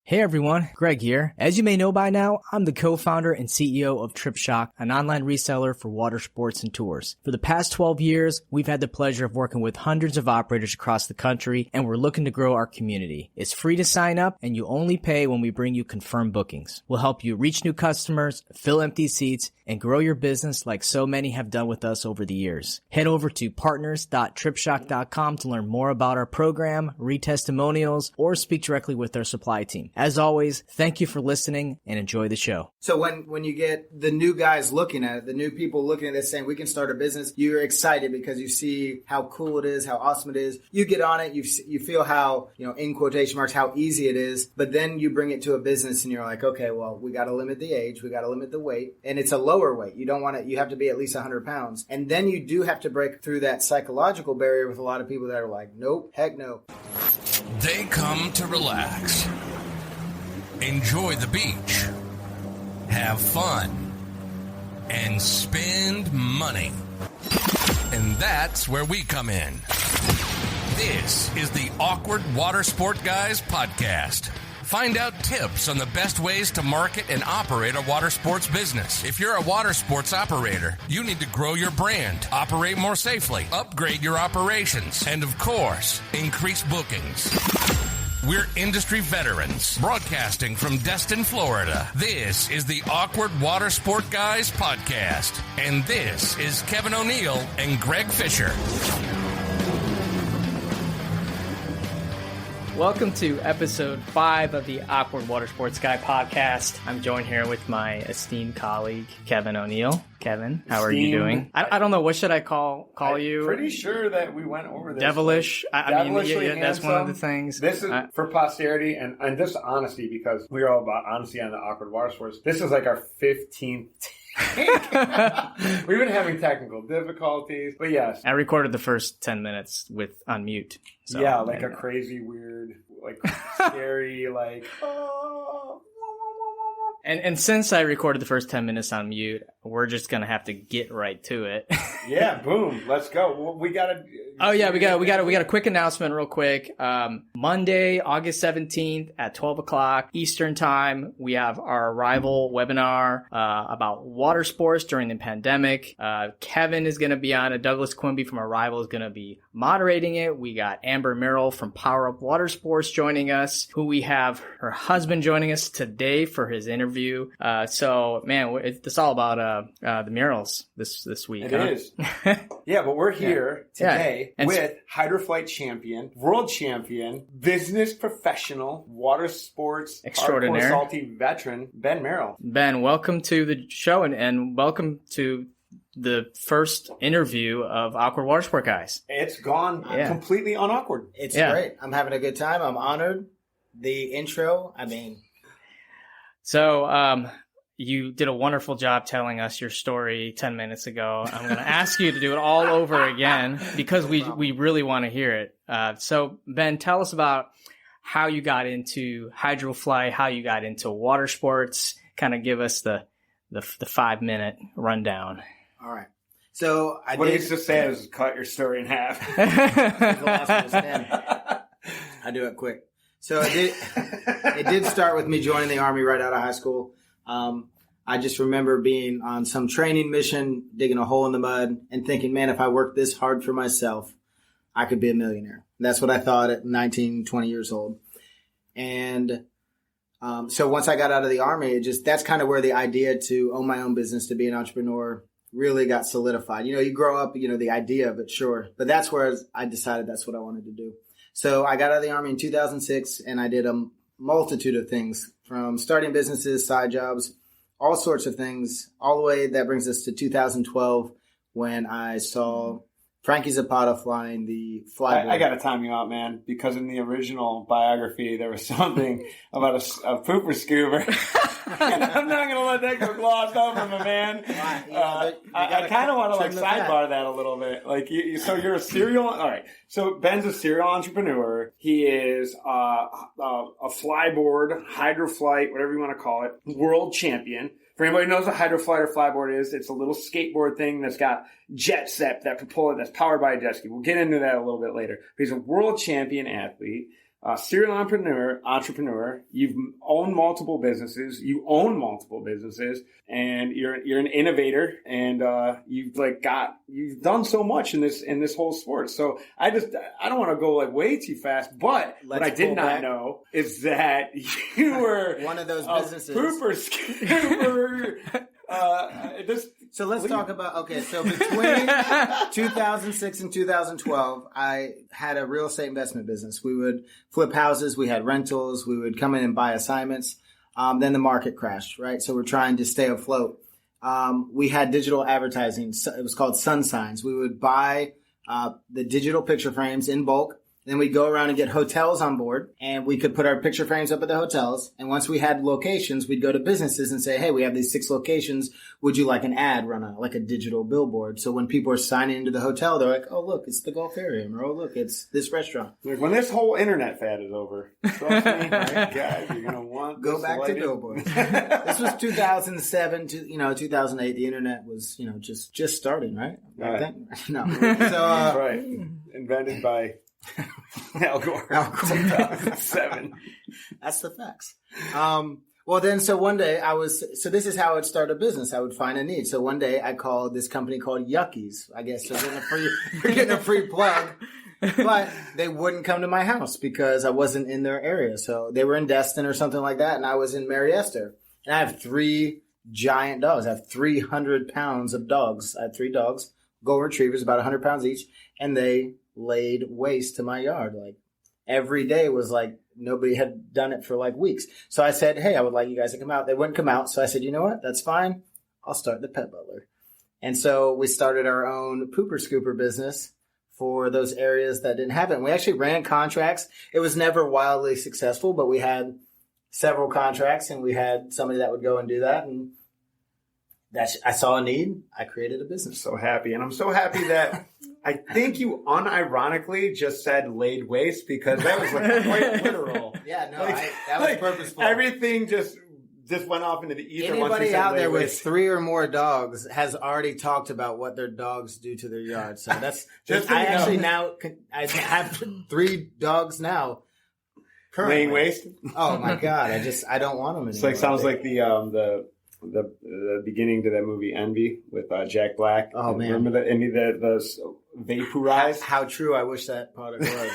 Hey everyone, Greg here. As you may know by now, I'm the co-founder and CEO of TripShock, an online reseller for water sports and tours. For the past 12 years, we've had the pleasure of working with hundreds of operators across the country, and we're looking to grow our community. It's free to sign up, and you only pay when we bring you confirmed bookings. We'll help you reach new customers, fill empty seats, and grow your business like so many have done with us over the years. Head over to partners.tripshock.com to learn more about our program, read testimonials, or speak directly with our supply team. As always, thank you for listening and enjoy the show. So when you get the new guys looking at it, the new people looking at this saying, we can start a business, you're excited because you see how cool it is, how awesome it is. You get on it, you feel how, in quotation marks, how easy it is. But then you bring it to a business and you're like, okay, well, we got to limit the age, we got to limit the weight. And it's a lower weight. You don't want it, you have to be at least 100 pounds. And then you do have to break through that psychological barrier with a lot of people that are like, nope, heck no. They come to relax, enjoy the beach, have fun, and spend money. And that's where we come in. This is the Awkward Watersport Guys podcast. Find out tips on the best ways to market and operate a water sports business. If you're a water sports operator, you need to grow your brand, operate more safely, upgrade your operations, and of course, increase bookings. We're industry veterans, broadcasting from Destin, Florida. This is the Awkward Watersport Guys podcast. And this is Kevin O'Neill and Greg Fisher. Welcome to episode 5 of the Awkward Watersports Guy podcast. I'm joined here with my esteemed colleague, Kevin O'Neill. Kevin, how are you doing? I don't know. What should I call you? Pretty sure that we went over this. Devilish. I mean, that's one of the things. This is for posterity and just honesty, because we're all about honesty on the Awkward Watersports. This is like our 15th We've been having technical difficulties, but yes. I recorded the first 10 minutes on mute. So, yeah, like a crazy, weird, like scary, like, oh. And since I recorded the first 10 minutes on mute, we're just going to have to get right to it. Yeah, boom. Let's go. Well, we got to... Oh, yeah, we got a quick announcement real quick. Monday, August 17th at 12 o'clock Eastern Time, we have our Arrival webinar about water sports during the pandemic. Kevin is going to be on it. Douglas Quimby from Arrival is going to be moderating it. We got Amber Merrell from Power Up Water Sports joining us, who we have her husband joining us today for his interview. So, man, it's all about the Merrells this week. It is. Yeah, but we're here today with Hydroflight champion, world champion, business professional, water sports extraordinaire, salty veteran, Ben Merrell. Ben, welcome to the show and welcome to the first interview of Awkward Watersport Guys. It's gone completely unawkward. It's great. I'm having a good time. I'm honored. The intro, So, you did a wonderful job telling us your story 10 minutes ago. I'm going to ask you to do it all over again because we really want to hear it. So, Ben, tell us about how you got into Hydroflight, how you got into water sports. Kind of give us the 5-minute rundown. All right. So what he used to say is cut your story in half. The last one was 10. I do it quick. So it did start with me joining the Army right out of high school. I just remember being on some training mission, digging a hole in the mud and thinking, man, if I work this hard for myself, I could be a millionaire. That's what I thought at 19, 20 years old. And so once I got out of the Army, that's kind of where the idea to own my own business, to be an entrepreneur, really got solidified. You grow up, the idea of it, sure. But that's where I decided that's what I wanted to do. So I got out of the Army in 2006, and I did a multitude of things, from starting businesses, side jobs, all sorts of things, all the way that brings us to 2012 when I saw Frankie Zapata flying the Flyboard. I got to time you out, man, because in the original biography, there was something about a pooper scuba. And I'm not going to let that go glossed over, my man. I kind of want to sidebar that a little bit. Like, so you're a serial. All right. So Ben's a serial entrepreneur. He is a Flyboard, Hydroflight, whatever you want to call it, world champion. For anybody who knows what Hydroflight or Flyboard is, it's a little skateboard thing that's got jets that propel it, that's powered by a jet ski. We'll get into that a little bit later. But he's a world champion athlete. serial entrepreneur. You've owned multiple businesses. You own multiple businesses, and you're an innovator, and you've done so much in this whole sport. So I don't want to go like way too fast, but what I did not know is that you were one of those businesses. Pooper scooper. So let's talk about, so between 2006 and 2012, I had a real estate investment business. We would flip houses. We had rentals. We would come in and buy assignments. Then the market crashed, right? So we're trying to stay afloat. We had digital advertising. It was called Sun Signs. We would buy the digital picture frames in bulk. Then we'd go around and get hotels on board, and we could put our picture frames up at the hotels. And once we had locations, we'd go to businesses and say, hey, we have these 6 locations. Would you like an ad run on like a digital billboard? So when people are signing into the hotel, they're like, oh, look, it's the Golfarium, or oh, look, it's this restaurant. Like when this whole internet fad is over, trust me, right, guys, you're going to want go back to billboards. This was 2007 to 2008. The internet was, just starting, right? Right. No. So, that's right. Invented by Al Gore. 2007. That's the facts. So one day so this is how I'd start a business. I would find a need. So one day I called this company called Yuckies. I guess you're getting a free plug. But they wouldn't come to my house because I wasn't in their area. So they were in Destin or something like that, and I was in Mary Esther. And I have 3 giant dogs. I have 300 pounds of dogs. I have 3 dogs, golden retrievers, about 100 pounds each, and they laid waste to my yard. Like every day was like nobody had done it for like weeks. So I said, hey, I would like you guys to come out. They wouldn't come out. So I said, you know what? That's fine. I'll start the Pet Butler. And so we started our own pooper scooper business for those areas that didn't have it. And we actually ran contracts. It was never wildly successful, but we had several contracts, and we had somebody that would go and do that. And I saw a need. I created a business. So happy. And I'm so happy that I think you unironically just said laid waste, because that was like quite literal. Yeah, no, that was purposeful. Everything just went off into the ether. Anybody out there with 3 or more dogs has already talked about what their dogs do to their yard. So that's just. I have 3 dogs now. Currently. Laying waste. Oh my god! I don't want them anymore. It's like sounds like the beginning to that movie Envy with Jack Black. Oh man! Remember that Envy, the vaporize? How true! I wish that product was.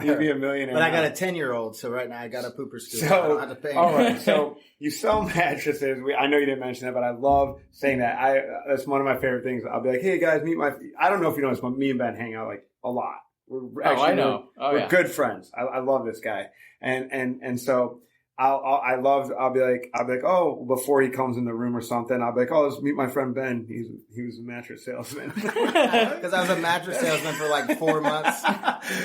You'd be a millionaire. But I got a 10-year-old, so right now I got a pooper scooter. So, I don't have to pay. All right. So you sell mattresses. I know you didn't mention that, but I love saying that. That's one of my favorite things. I'll be like, hey guys, meet my. I don't know if you know this, but me and Ben hang out like a lot. I know. We're good friends. I love this guy, and so I'll be like, oh, before he comes in the room or something, I'll be like, oh, let's meet my friend Ben. He was a mattress salesman. Because I was a mattress salesman for like 4 months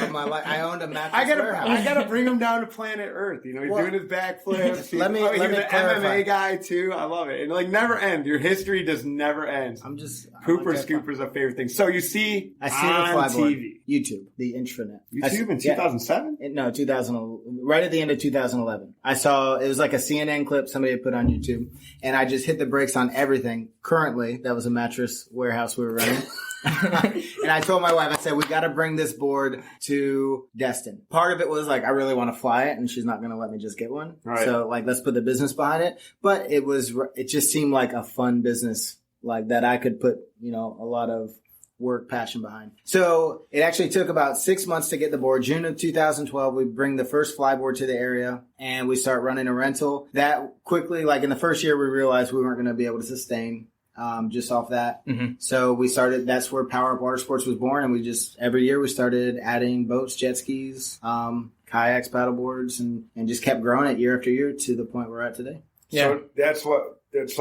of my life. I owned a mattress warehouse. I gotta bring him down to planet Earth. He's doing his backflips. Let me he's an clarify. MMA guy too. I love it. It like never ends. Your history just never ends. Pooper Scooper's a favorite thing. So you see, I see on the Flyboard, TV, YouTube, the intranet. YouTube in 2007? No, 2011. Right at the end of 2011. I saw it was like a CNN clip somebody had put on YouTube, and I just hit the brakes on everything. Currently, that was a mattress warehouse we were running. And I told my wife, I said, we got to bring this board to Destin. Part of it was like, I really want to fly it, and she's not going to let me just get one. Right. So like, let's put the business behind it. But it just seemed like a fun business, like that I could put, a lot of work, passion behind. So it actually took about 6 months to get the board. June of 2012, we bring the first Flyboard to the area, and we start running a rental. That quickly, like in the first year, we realized we weren't going to be able to sustain just off that. Mm-hmm. So we started, that's where Awkward Watersports was born. And we just, every year we started adding boats, jet skis, kayaks, paddleboards, and just kept growing it year after year to the point we're at today. Yeah. So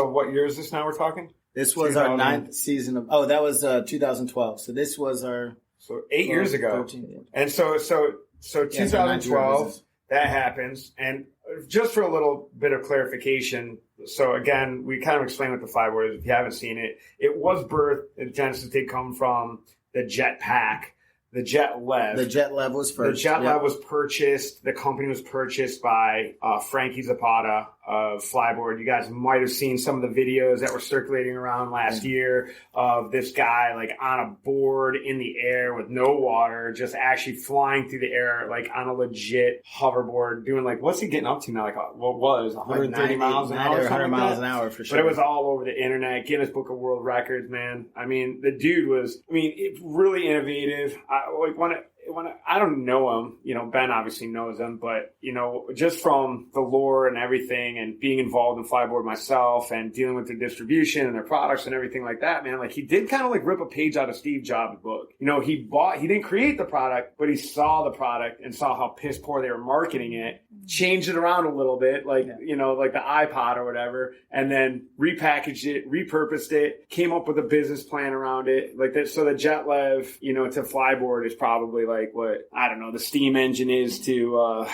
what year is this now we're talking? This was our 9th season of, that was 2012. So this was our... So 8 years ago. 13. And so 2012, that happens. And just for a little bit of clarification, so again, we kind of explained what the Flyboard is. If you haven't seen it, it was birthed, in Genesis did come from the Jet Pack, the Jet Lev. The Jet Lev was first. The Jet Lev was purchased. The company was purchased by Frankie Zapata, of Flyboard. You guys might have seen some of the videos that were circulating around last year of this guy like on a board in the air with no water, just actually flying through the air like on a legit hoverboard, doing like, what's he getting up to now? Like what was 130 miles an hour? 100 miles an hour for sure. But it was all over the internet, Guinness Book of World Records, man. I mean, the dude was, really innovative. I don't know him, Ben obviously knows him, but, just from the lore and everything and being involved in Flyboard myself and dealing with their distribution and their products and everything like that, man, like he did kind of like rip a page out of Steve Jobs' book. He didn't create the product, but he saw the product and saw how piss poor they were marketing it, changed it around a little bit, like the iPod or whatever, and then repackaged it, repurposed it, came up with a business plan around it. Like that. So the JetLev, to Flyboard is probably like what, I don't know, the steam engine is to,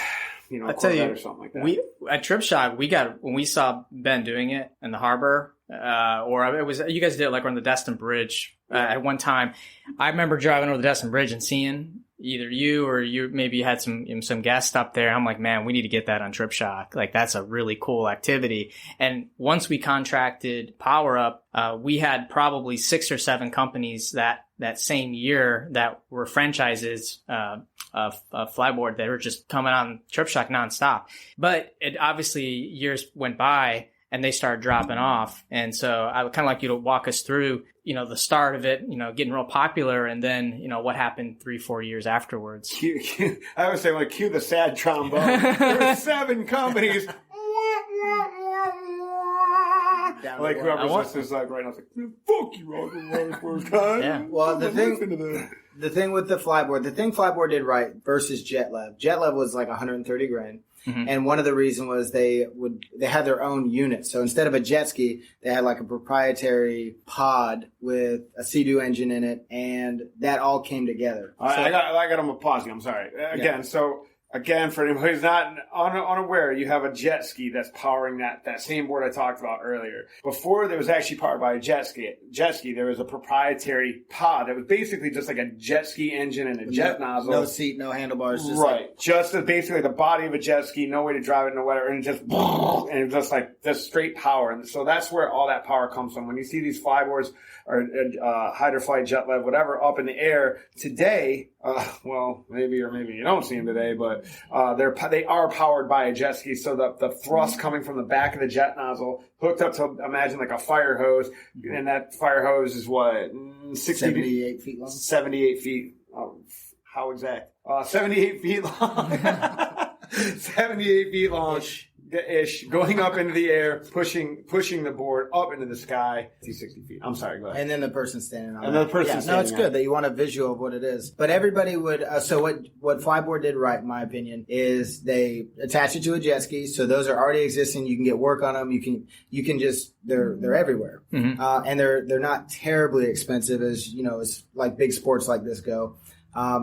I'll tell you, or something like that. At Trip Shock, when we saw Ben doing it in the harbor, or it was, you guys did it like on the Destin Bridge at one time. I remember driving over the Destin Bridge and seeing either you or maybe you had some guests up there. I'm like, man, we need to get that on Trip Shock. Like, that's a really cool activity. And once we contracted Power Up, we had probably 6 or 7 companies that same year that were franchises of Flyboard that were just coming on Trip Shock nonstop. But it obviously years went by and they started dropping off. And so I would kind of like you to walk us through, the start of it, getting real popular, and then, what happened 3-4 years afterwards. I always say, like, cue the sad trombone. There were 7 companies. Like, whoever's listening is like right now, it's like, fuck you, Watersports Guys. Yeah. Well, the thing with the Flyboard, the thing Flyboard did right versus JetLev was like $130,000. Mm-hmm. And one of the reasons was they had their own unit. So instead of a jet ski, they had like a proprietary pod with a Sea-Doo engine in it, and that all came together. I got them a pause. I'm sorry. Again, for anyone who's not unaware, you have a jet ski that's powering that same board I talked about earlier. Before there was actually powered by a jet ski, there was a proprietary pod that was basically just like a jet ski engine and a jet nozzle. No seat, no handlebars. Just basically the body of a jet ski, no way to drive it, no whatever, and it's just like just straight power. And so that's where all that power comes from. When you see these Flyboards or Hydroflight, JetLev, whatever, up in the air today, maybe you don't see them today, but they are powered by a jet ski. So the thrust coming from the back of the jet nozzle hooked up to, imagine like a fire hose, and that fire hose is what, 78 feet long. 78 feet. Oh, how exact? 78 feet long. 78 feet long. Ish, going up into the air, pushing the board up into the sky. 60 feet. I'm sorry, go ahead. And then the person standing on it. No, it's good that you want a visual of what it is. But everybody would, so what Flyboard did right, in my opinion, is they attach it to a jet ski. So those are already existing. You can get work on them. You can just, they're everywhere. Mm-hmm. And they're not terribly expensive as like big sports like this go.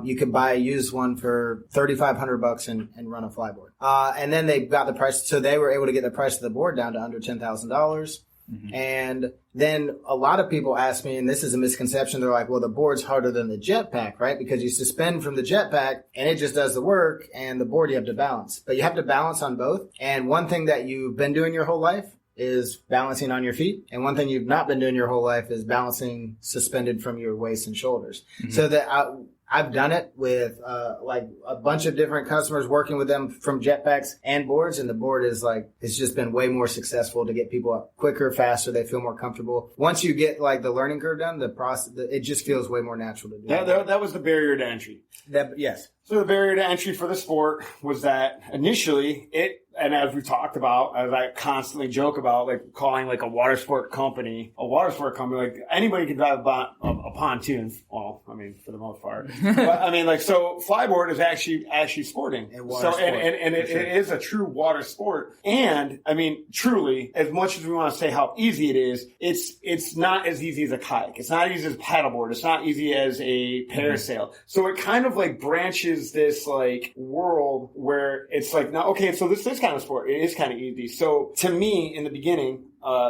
You could buy a used one for $3,500 and run a Flyboard. And then they got the price, so they were able to get the price of the board down to under $10,000. Mm-hmm. And then a lot of people ask me, and this is a misconception, they're like, well, the board's harder than the jetpack, right? Because you suspend from the jetpack and it just does the work, and the board you have to balance. But you have to balance on both. And one thing that you've been doing your whole life is balancing on your feet. And one thing you've not been doing your whole life is balancing suspended from your waist and shoulders. Mm-hmm. So that I've done it with like a bunch of different customers, working with them from jetpacks and boards, and the board is like, it's just been way more successful to get people up quicker, faster. They feel more comfortable. Once you get like the learning curve done, the process, it just feels way more natural to do. That was the barrier to entry. Yes. So the barrier to entry for the sport was that initially and as we talked about, as I constantly joke about, like calling like a water sport company, like anybody can drive a pontoon. Well, I mean, for the most part. But I mean, like, so Flyboard is actually sporting. And it is a true water sport. And I mean, truly, as much as we want to say how easy it is, it's not as easy as a kayak. It's not easy as a paddleboard. It's not easy as a parasail. Mm-hmm. So it kind of like branches this like world where it's like, now, okay, so this is kind of sport. It is kind of easy. So to me, in the beginning,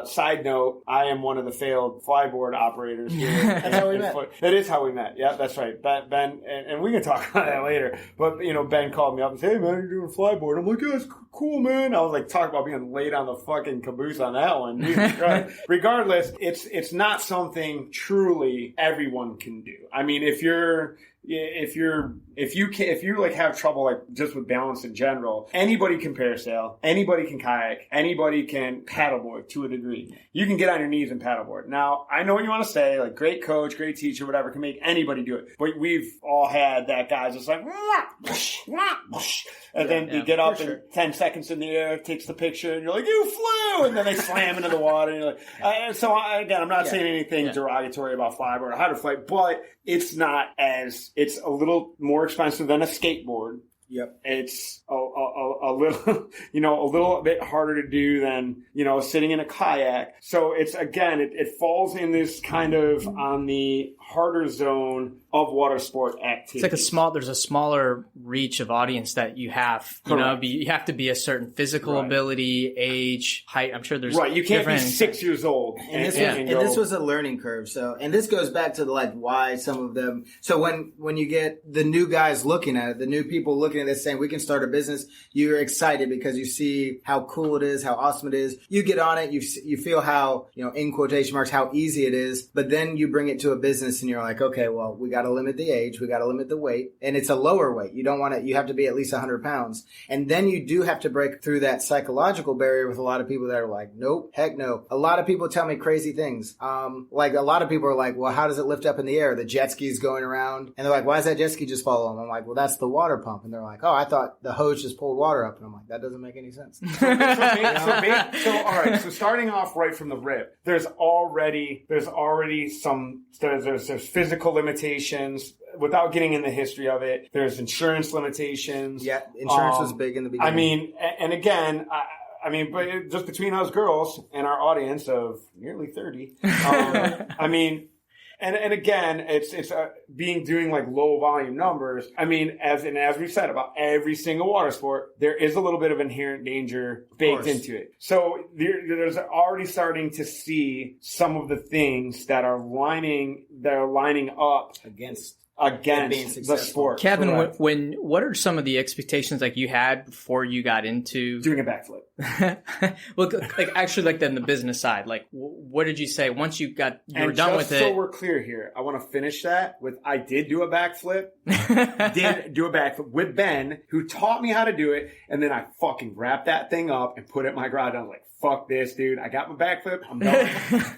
side note, I am one of the failed Flyboard operators here. That's how we met. That is how we met. Yeah, that's right. Ben, and we can talk about that later. But, Ben called me up and said, hey, man, you're doing Flyboard. I'm like, yeah, it's cool, man. I was like, talk about being laid on the fucking caboose on that one. Jesus Christ. Regardless, it's not something truly everyone can do. I mean, if you like have trouble like just with balance in general, anybody can parasail, anybody can kayak, anybody can paddleboard to a degree. You can get on your knees and paddleboard. Now, I know what you want to say, like great coach, great teacher, whatever, can make anybody do it. But we've all had that guy just like, and then you get up and 10 seconds in the air, takes the picture, and you're like, you flew! And then they slam into the water, and you're like, again, I'm not saying anything derogatory about Flyboard or Hydroflight, but it's not as, it's a little more expensive than a skateboard. Yep. It's a little, a little bit harder to do than, sitting in a kayak. So it's, again, it falls in this kind of on the harder zone of water sport activity. It's like there's a smaller reach of audience that you have. You have to be a certain physical ability, age, height. I'm sure there's you can't be 6 years old. And this was a learning curve. So, and this goes back to why some of them. So when you get the new guys looking at it, the new people looking at this saying we can start a business, you're excited because you see how cool it is, how awesome it is. You get on it, you feel how, in quotation marks, how easy it is. But then you bring it to a business and you're like, okay, well, we got to limit the age, we got to limit the weight, and it's a lower weight. You don't want to, you have to be at least 100 pounds. And then you do have to break through that psychological barrier with a lot of people that are like, nope, heck no. A lot of people tell me crazy things. Like a lot of people are like, well, how does it lift up in the air? The jet ski's going around. And they're like, why does that jet ski just fall on? I'm like, well, that's the water pump. And they're like, oh, I thought the hose just pulled water up. And I'm like, that doesn't make any sense. So all right. So starting off right from the rip, there's already some, there's physical limitations. Without getting in the history of it, there's insurance limitations. Yeah, insurance was big in the beginning. I mean, and again, but just between us girls and our audience of nearly 30, I mean, and again, it's doing like low volume numbers. I mean, as we said about every single water sport, there is a little bit of inherent danger baked into it. So there's already starting to see some of the things that are lining up against the sport. Kevin, what are some of the expectations like you had before you got into doing a backflip? Well, like actually, like in the business side, like what did you say once you were done with it? So we're clear here. I want to finish that with I did do a backflip. Did do a backflip with Ben, who taught me how to do it, and then I fucking wrapped that thing up and put it in my garage. I was like, fuck this, dude. I got my backflip. I'm done.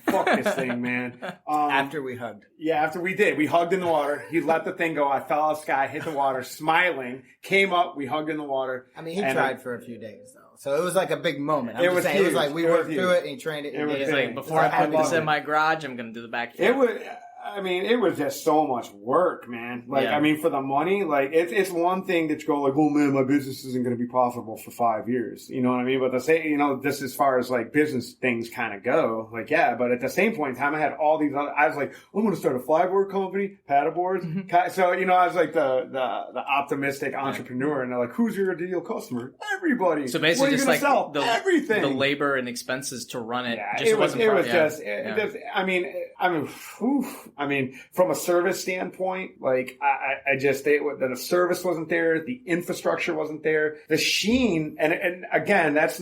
Fuck this thing, man. After we hugged. Yeah, after we did. We hugged in the water. He let the thing go. I fell out of the sky, hit the water, smiling, came up, we hugged in the water. I mean, he tried for a few days, though. So it was like a big moment. It was like we worked through it and he trained it. He's like, before I put this in my garage, I'm going to do the backflip. It was just so much work, man. I mean, for the money, like, it's one thing that you go like, oh man, my business isn't going to be profitable for 5 years. You know what I mean? But this as far as like business things kind of go, like, yeah, but at the same point in time, I had all these other, I was like, I'm going to start a flyboard company, paddleboards. Mm-hmm. So, I was like the optimistic entrepreneur, and they're like, who's your ideal customer? Everybody. So basically just like everything. The labor and expenses to run it. Yeah, I mean, from a service standpoint, like the service wasn't there, the infrastructure wasn't there, the sheen, and again, that's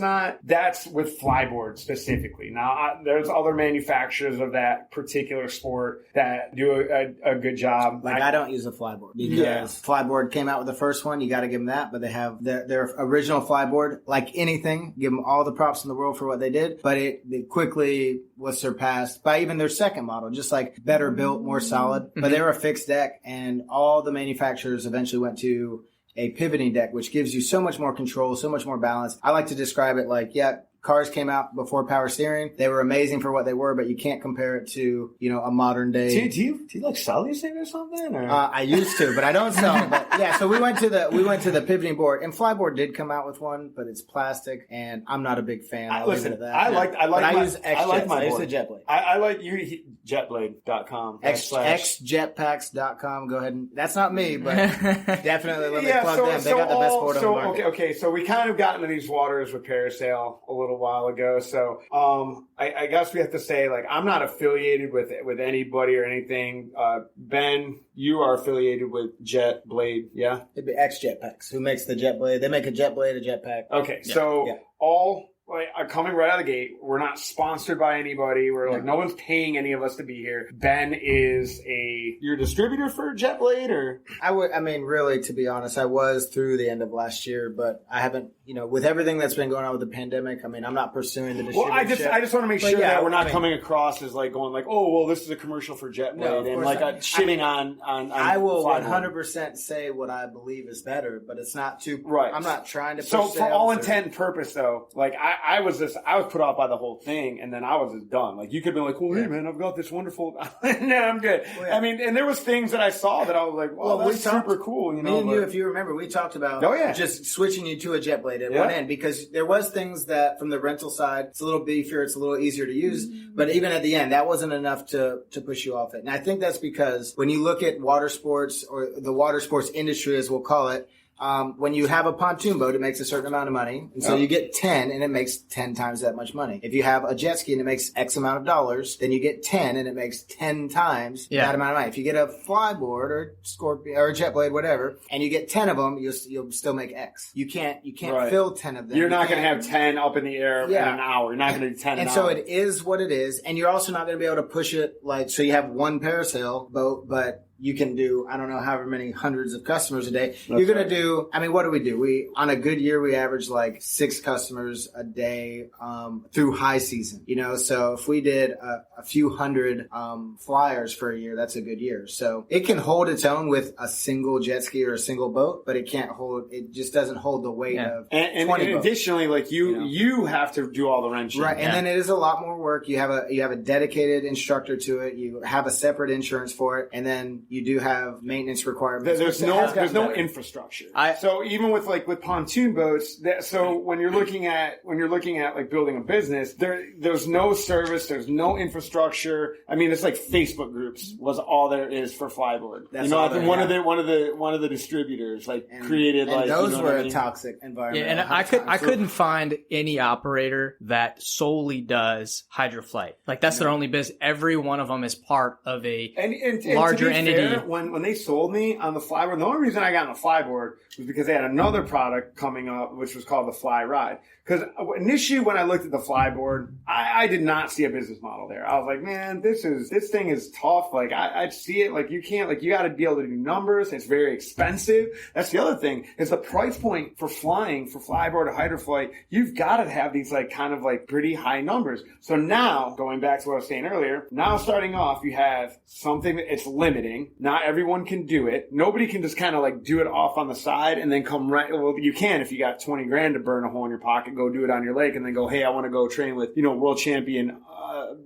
with Flyboard specifically. Now, there's other manufacturers of that particular sport that do a good job. Like I don't use a Flyboard because Flyboard came out with the first one. You got to give them that, but they have their original Flyboard. Like anything, give them all the props in the world for what they did, but it quickly was surpassed by even their second model, just like better built, more solid, but they were a fixed deck, and all the manufacturers eventually went to a pivoting deck, which gives you so much more control, so much more balance. I like to describe it like, cars came out before power steering. They were amazing for what they were, but you can't compare it to, a modern day. Do you like sell these things or something? Or? I used to, but I don't sell. But yeah, so we went to the pivoting board, and Flyboard did come out with one, but it's plastic, and I'm not a big fan. I use Jetblade. I like you jetblade.com. xjetpacks.com. Go ahead and that's not me, but definitely let me plug them. They got the best board on the market. Okay. So we kind of got into these waters with parasail a little little while ago. So I guess we have to say, like, I'm not affiliated with anybody or anything. Ben, you are affiliated with Jet Blade, yeah? It'd be X Jetpacks. Who makes the Jet Blade? They make a Jet Blade, a Jetpack. Okay, so all... Like, coming right out of the gate, we're not sponsored by anybody. We're like, no one's paying any of us to be here. Ben is you're a distributor for JetBlade, or? Really, to be honest, I was through the end of last year, but I haven't, with everything that's been going on with the pandemic, I'm not pursuing the distributorship. Well, I just want to make sure that we're not coming across as like going like, oh, well, this is a commercial for JetBlade and like shitting on I will 100% say what I believe is better, but it's not too, right. I'm not trying to push So for all intent and purpose though, like I was put off by the whole thing, and then I was just done. Like, you could be like, well, hey man, I've got this wonderful, no, I'm good. Well, yeah. And there was things that I saw that I was like, well, that's super cool, Me and you, if you remember, we talked about just switching you to a JetBlade at one end, because there was things that from the rental side, it's a little beefier, it's a little easier to use, but even at the end, that wasn't enough to push you off it. And I think that's because when you look at water sports, or the water sports industry as we'll call it, when you have a pontoon boat, it makes a certain amount of money. And so you get 10 and it makes 10 times that much money. If you have a jet ski and it makes X amount of dollars, then you get 10 and it makes 10 times that amount of money. If you get a Flyboard or Scorpion or a Jet Blade, whatever, and you get 10 of them, you'll still make X. You can't fill 10 of them. You're not going to have 10 up in the air in an hour. You're not going to do 10 in an hour. And so it is what it is. And you're also not going to be able to push it so you have one parasail boat, but you can do, I don't know, however many hundreds of customers a day. You're going to do, what do we do? On a good year, we average like 6 customers a day, through high season, so if we did a few hundred, flyers for a year, that's a good year. So it can hold its own with a single jet ski or a single boat, but it just doesn't hold the weight of 20 boats. Additionally, like you have to do all the wrenching. Right. And then it is a lot more work. You have a dedicated instructor to it. You have a separate insurance for it. And then you do have maintenance requirements. There's no infrastructure. So even with pontoon boats, when you're looking at like building a business, there's no service, there's no infrastructure. It's like Facebook groups was all there is for Flyboard. That's one of the distributors created and those were a toxic environment. Yeah, and I couldn't find any operator that solely does Hydroflight. Like that's their only business. Every one of them is part of a larger entity. Fair, when they sold me on the Flyboard, the only reason I got on the Flyboard was because they had another product coming up, which was called the Fly Ride. Because initially when I looked at the Flyboard, I did not see a business model there. I was like, man, this thing is tough. Like I see it. Like you can't, like you got to be able to do numbers. It's very expensive. That's the other thing is the price point for flying for Flyboard or Hydroflight. You've got to have these like kind of like pretty high numbers. So now going back to what I was saying earlier, now starting off, you have something that it's limiting. Not everyone can do it. Nobody can just kind of like do it off on the side and then come right. Well, you can if you got 20 grand to burn a hole in your pocket. Go do it on your lake and then go, hey, I want to go train with, world champion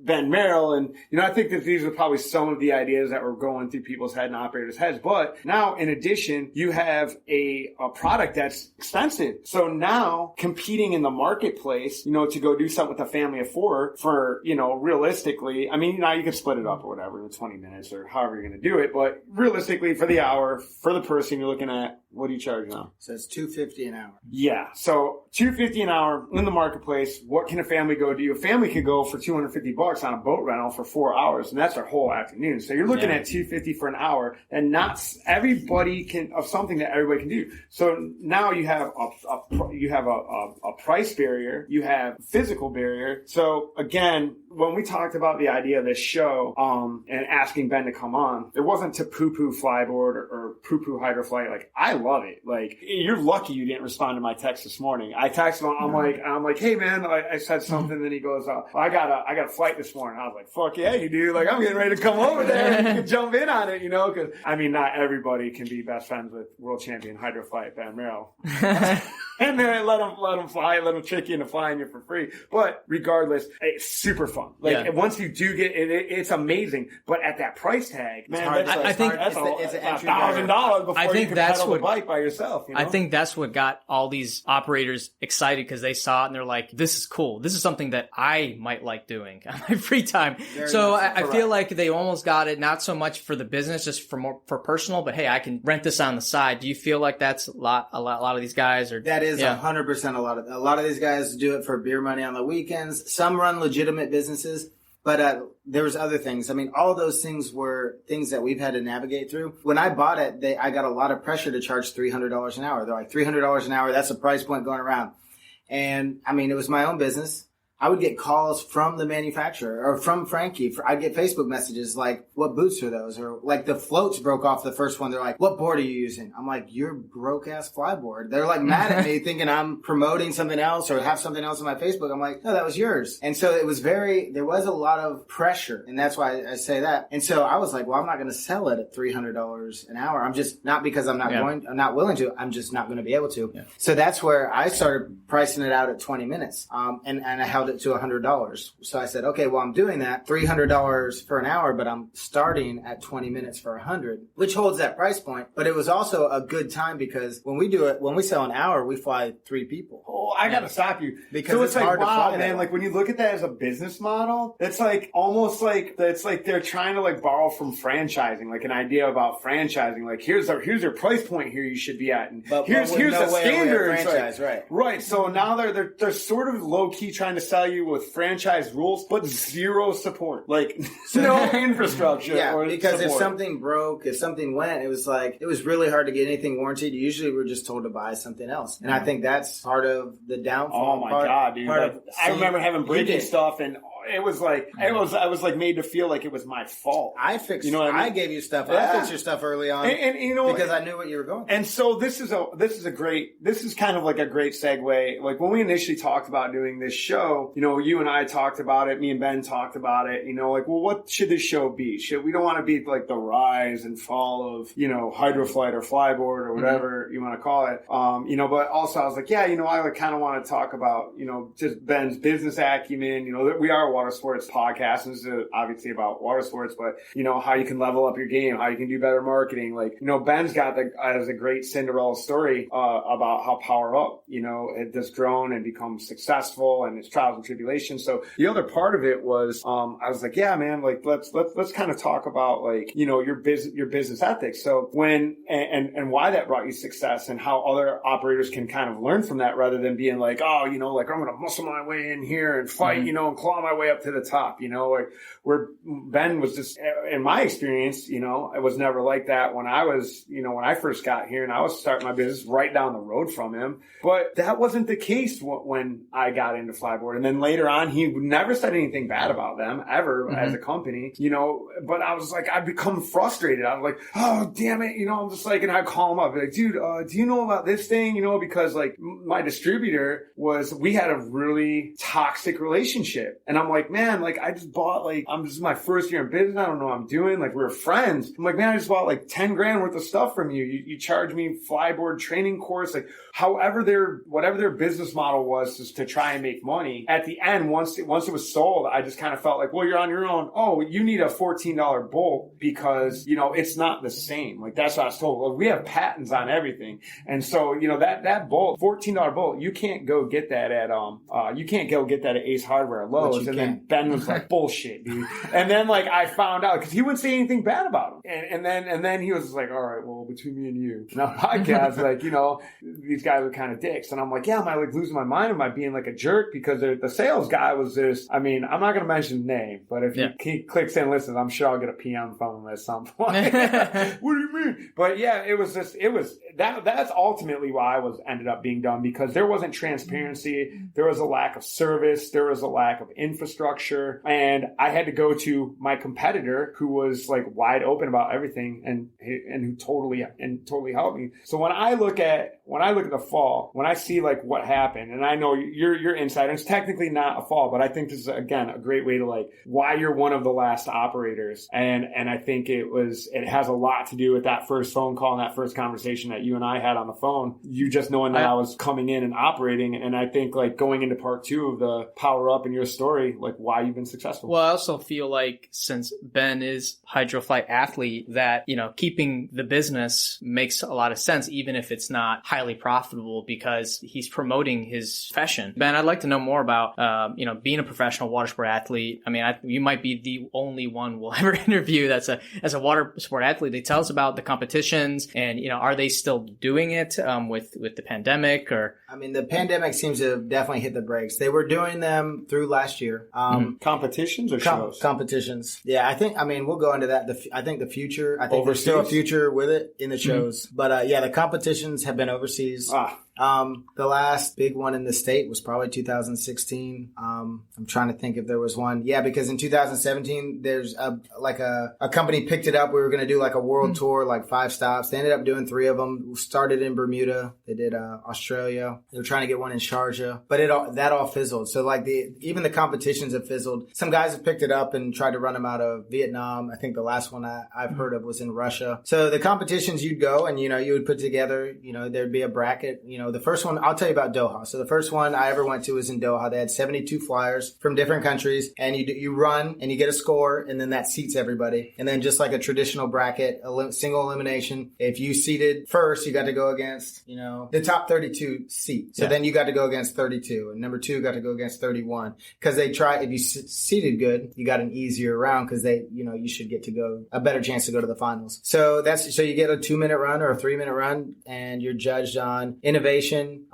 Ben Merrell. And, I think that these are probably some of the ideas that were going through people's head and operators' heads. But now, in addition, you have a product that's expensive. So now, competing in the marketplace, to go do something with a family of 4 for, realistically, now you can split it up or whatever in 20 minutes or however you're going to do it. But realistically, for the hour, for the person, you're looking at, what do you charge now? So it's $250 an hour. Yeah. So $250 an hour in the marketplace. What can a family go do? A family could go for $250 on a boat rental for 4 hours, and that's our whole afternoon. So you're looking at $250 for an hour, and not everybody can of something that everybody can do. So now you have a price barrier, you have physical barrier. So again, when we talked about the idea of this show, and asking Ben to come on, it wasn't to poo-poo Flyboard or poo-poo Hydroflight. Like, I love it. Like, you're lucky you didn't respond to my text this morning. I texted him. I'm like, hey man, I said something. Then he goes, I got a flight this morning. I was like, fuck yeah, you do. Like, I'm getting ready to come over there and you can jump in on it, because not everybody can be best friends with world champion Hydroflight Ben Merrell. And then let them fly, let them trick you into flying you for free. But regardless, it's super fun. Like once you do get it, it's amazing. But at that price tag, man, I think that's $1,000 before you can pedal the bike by yourself. I think that's what got all these operators excited because they saw it and they're like, "This is cool. This is something that I might like doing on my free time." So I feel like they almost got it not so much for the business, just for personal. But hey, I can rent this on the side. Do you feel like that's a lot of these guys? Or that is 100% a lot of these guys do it for beer money on the weekends. Some run legitimate businesses. But there was other things. I mean, all those things were things that we've had to navigate through. When I bought it, I got a lot of pressure to charge $300 an hour. They're like, $300 an hour, that's the price point going around. And, I mean, it was my own business. I would get calls from the manufacturer or from Frankie. I'd get Facebook messages like, what boots are those? Or like the floats broke off the first one. They're like, what board are you using? I'm like, your broke ass Flyboard. They're like mad at me thinking I'm promoting something else or have something else on my Facebook. I'm like, no, that was yours. And so there was a lot of pressure. And that's why I say that. And so I was like, well, I'm not going to sell it at $300 an hour. I'm just not because I'm not willing to. I'm just not going to be able to. Yeah. So that's where I started pricing it out at 20 minutes. And I held it to $100. So I said, okay, well, I'm doing that $300 for an hour, but I'm starting at 20 minutes for $100, which holds that price point. But it was also a good time because when we sell an hour, we fly 3 people. Oh, I got to stop you. Because so it's hard like, wow, to fly. Man, like when you look at that as a business model, it's like almost like it's like they're trying to like borrow from franchising, like an idea about franchising. Like here's your price point here you should be at, and here's the standards. Franchise, right. So now they're sort of low key trying to sell you with franchise rules, but zero support, like no infrastructure. Yeah, or because support. if something broke, if something went, it was really hard to get anything warranted. Usually we're just told to buy something else. And I think that's part of the downfall. Oh my God, dude. I remember having breaking stuff and it was like, I was like made to feel like it was my fault. I fixed, you know what I mean? I gave you stuff. Yeah. I fixed your stuff early on. And you know, because I knew what you were going through. And so this is kind of like a great segue. Like when we initially talked about doing this show, you know, you and I talked about it, me and Ben talked about it, you know, like, well, what should this show be? We don't want to be like the rise and fall of, you know, Hydroflight or Flyboard or whatever you want to call it. You know, but also I was like, yeah, you know, I like kind of want to talk about, you know, just Ben's business acumen, you know, that we are a water sports podcast, and this is obviously about water sports, but you know, how you can level up your game, how you can do better marketing. Like, you know, Ben's got has a great Cinderella story about how Power Up, you know, it has grown and become successful and its trials and tribulations. So the other part of it was, I was like, yeah, man, like let's kind of talk about like, you know, your business ethics. So when and why that brought you success and how other operators can kind of learn from that rather than being like, oh, you know, like I'm going to muscle my way in here and fight, you know, and claw my way up to the top, you know, where Ben was just, in my experience, you know, it was never like that when I first got here and I was starting my business right down the road from him. But that wasn't the case when I got into Flyboard. And then later on, he never said anything bad about them ever as a company, you know, but I was like, I'd become frustrated. I was like, oh, damn it. You know, I'm just like, and I'd call him up like, dude, do you know about this thing? You know, because like my distributor we had a really toxic relationship. And I'm like, man, like I just bought this is my first year in business. I don't know what I'm doing. Like we're friends. I'm like, man, I just bought like 10 grand worth of stuff from you. You charge me Flyboard training course. Like whatever their business model was to try and make money. At the end, once it was sold, I just kind of felt like, well, you're on your own. Oh, you need a $14 bolt because, you know, it's not the same. Like that's what I was told. Well, we have patents on everything. And so, you know, that bolt, $14 bolt, you can't go get that at Ace Hardware or Lowe's. And then Ben was like, bullshit, dude. And then like I found out because he wouldn't say anything bad about him. And then he was just like, all right, well, between me and you. And on podcast, like, you know, these guys are kind of dicks. And I'm like, yeah, am I like losing my mind? Am I being like a jerk? Because the sales guy was just, I mean, I'm not going to mention his name, but if he clicks in and listens, I'm sure I'll get a PM from him at some point. What do you mean? But yeah, that's ultimately why I ended up being done because there wasn't transparency. There was a lack of service. There was a lack of infrastructure. And I had to go to my competitor who was like wide open about everything and who totally helped me. So when I look at the fall, when I see like what happened, and I know you're insider, it's technically not a fall, but I think this is again a great way to like why you're one of the last operators. And I think it has a lot to do with that first phone call and that first conversation that you and I had on the phone. You just knowing that I was coming in and operating. And I think like going into part 2 of the Power Up in your story, like why you've been successful. Well, I also feel like since Ben is Hydroflight athlete, that, keeping the business makes a lot of sense, even if it's not highly profitable, because he's promoting his profession. Ben, I'd like to know more about, being a professional water sport athlete. I mean, you might be the only one we'll ever interview as a water sport athlete. They tell us about the competitions and, are they still doing it, with the pandemic or? I mean, the pandemic seems to have definitely hit the brakes. They were doing them through last year. Competitions or shows? Competitions. Yeah, we'll go into that. I think there's still a future with it in the shows. But the competitions have been overseas. The last big one in the state was probably 2016. I'm trying to think if there was one. Yeah, because in 2017, there's a company picked it up. We were going to do like a world tour, like 5 stops. They ended up doing 3 of them. We started in Bermuda. They did Australia. They were trying to get one in Sharjah, but that all fizzled. So like even the competitions have fizzled. Some guys have picked it up and tried to run them out of Vietnam. I think the last one I've heard of was in Russia. So the competitions, you'd go and, you would put together, there'd be a bracket. The first one, I'll tell you about Doha. So the first one I ever went to was in Doha. They had 72 flyers from different countries, and you run and you get a score, and then that seats everybody. And then just like a traditional bracket, single elimination. If you seated first, you got to go against, the top 32 seat. So then you got to go against 32, and number 2 got to go against 31. Because if you seated good, you got an easier round because you should get to go a better chance to go to the finals. So you get a 2-minute run or a 3-minute run, and you're judged on innovation,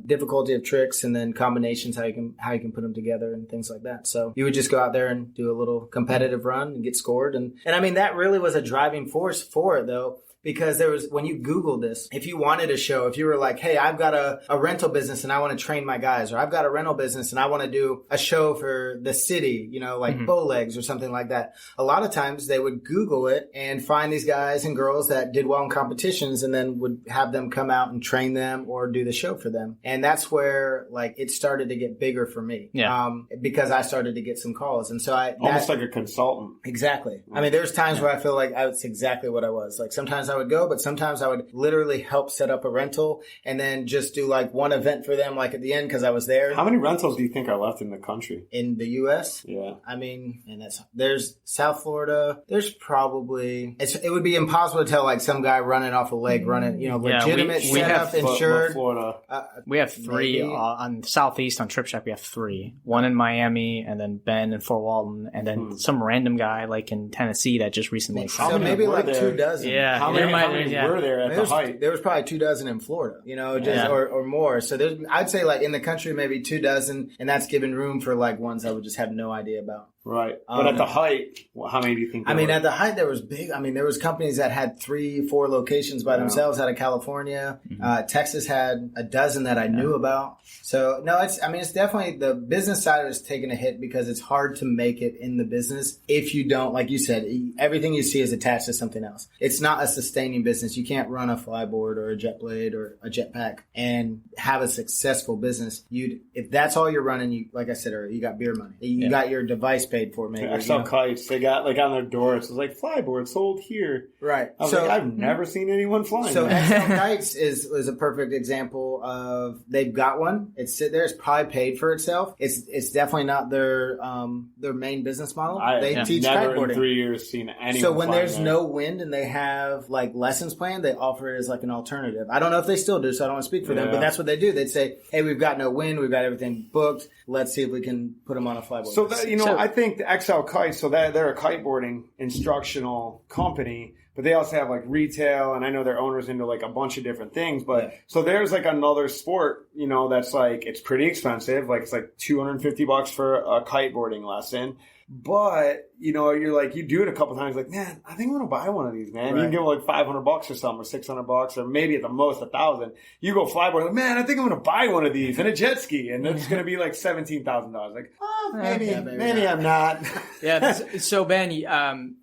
difficulty of tricks, and then combinations, how you can put them together and things like that. So you would just go out there and do a little competitive run and get scored. And I mean, that really was a driving force for it, though. Because when you Google this, if you wanted a show, if you were like, hey, I've got a rental business and I want to train my guys, or I've got a rental business and I want to do a show for the city, like bow legs or something like that. A lot of times they would Google it and find these guys and girls that did well in competitions and then would have them come out and train them or do the show for them. And that's where like it started to get bigger for me. Yeah. Because I started to get some calls. And so almost like a consultant. Exactly. I mean, there's times where I feel like that's exactly what I was. Like sometimes I would go, but sometimes I would literally help set up a rental and then just do like one event for them, like at the end, because I was there. How many rentals do you think are left in the country? In the U.S.? Yeah. I mean, there's South Florida. There's probably, it would be impossible to tell like some guy running off a lake, legitimate setup, insured. Florida. We have 3 on Southeast on Trip Shack. We have 3. One in Miami, and then Ben in Fort Walton, and then some random guy like in Tennessee that just recently. So maybe like 2 dozen. Yeah. How many were there at the height? There was probably 2 dozen in Florida, or more. So I'd say like in the country, maybe 2 dozen, and that's giving room for like ones I would just have no idea about. Right. But at the height, how many do you think? At the height, there was big. I mean, there was companies that had 3-4 locations by themselves out of California. Texas had a dozen that I knew about. So no, it's definitely the business side is taking a hit because it's hard to make it in the business if you don't, like you said, everything you see is attached to something else. It's not a sustaining business. You can't run a flyboard or a jet blade or a jetpack and have a successful business. If that's all you're running, you, like I said earlier, you got beer money. You got your device paid for, maybe. XL kites, they got like on their doors, it's like Flyboard sold here. Right. I was like, I've never seen anyone flying. So XL kites is a perfect example of they've got one. It's sit there. It's probably paid for itself. It's definitely not their main business model. They teach never kiteboarding. In 3 years seen anyone. So when there's no wind and they have like lessons planned, they offer it as like an alternative. I don't know if they still do, so I don't want to speak for them, but that's what they do. They'd say, hey, we've got no wind. We've got everything booked. Let's see if we can put them on a flyboard. So I think the XL Kites, so they're a kiteboarding instructional company, but they also have like retail, and I know their owner's into like a bunch of different things. But so there's like another sport, that's like, it's pretty expensive. Like it's like $250 for a kiteboarding lesson. But, you're like, you do it a couple times, like, man, I think I'm going to buy one of these, man. Right. You can give them like $500 or something, or $600, or maybe at the most $1,000. You go flyboard, like, man, I think I'm going to buy one of these and a jet ski, and it's going to be like $17,000. Like, maybe I'm not. Yeah. So Ben,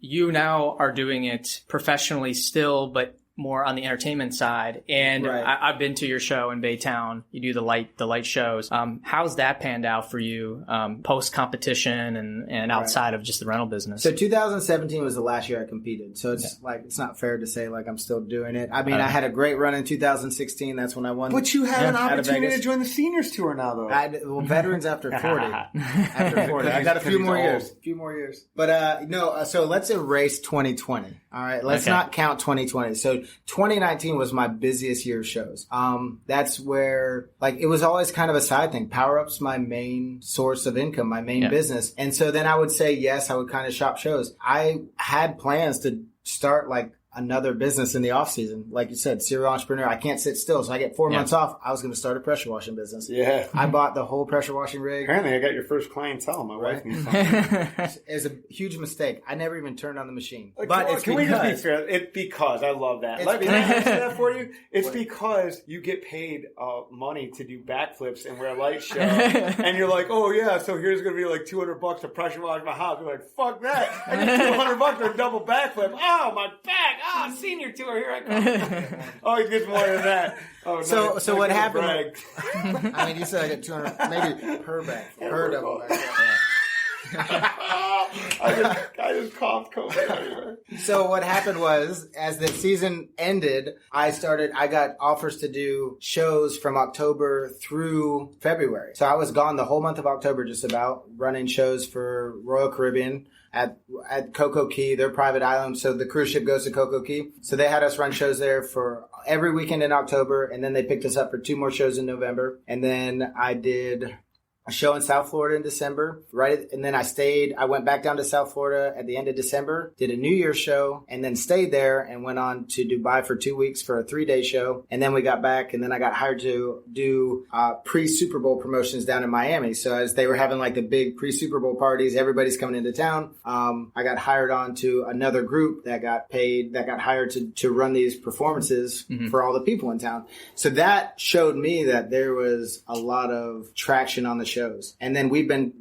you now are doing it professionally still, but more on the entertainment side, and Right. I've been to your show in Baytown. You do the light shows. How's that panned out for you post competition and outside of just the rental business? So 2017 was the last year I competed. So it's like it's not fair to say like I'm still doing it. I mean, I had a great run in 2016. That's when I won. But you had an out of opportunity Vegas. to join the seniors tour now, though. Well, veterans after 40. After 40. I got a few more years. But no, so let's erase 2020. All right. Let's not count 2020. So 2019 was my busiest year of shows. That's where like it was always kind of a side thing. Power Up's my main source of income, my main business. And so then I would say, yes, I would kind of shop shows. I had plans to start like another business in the off season. Like you said, serial entrepreneur. I can't sit still. So I get 4 months off. I was going to start a pressure washing business. Yeah. I bought the whole pressure washing rig. Apparently I got your first clientele. My wife needs It was a huge mistake. I never even turned on the machine. But can we just be fair? It's because I love that. Can I answer that for you? It's because you get paid money to do backflips and wear light show. And you're like, oh yeah, so here's going to be like $200 to pressure wash my house. You're like, fuck that. I get $200 for a double backflip. Oh, my back. Oh, senior tour, here I come. Oh, he gets more than that. Oh, so nice. what happened? I mean, you said I get 200, maybe per back, per double back. I just coughed COVID everywhere. So what happened was, as the season ended, I got offers to do shows from October through February. So I was gone the whole month of October, just about running shows for Royal Caribbean at Coco Key, their private island. So the cruise ship goes to Coco Key. So they had us run shows there for every weekend in October. And then they picked us up for 2 more shows in November. And then I did a show in South Florida in December, and then I went back down to South Florida at the end of December, did a New Year's show, and then stayed there and went on to Dubai for 2 weeks for a 3-day show. And then we got back, and then I got hired to do pre-Super Bowl promotions down in Miami. So as they were having like the big pre-Super Bowl parties, everybody's coming into town. I got hired on to another group that got hired to run these performances for all the people in town. So that showed me that there was a lot of traction on the shows. And then we've been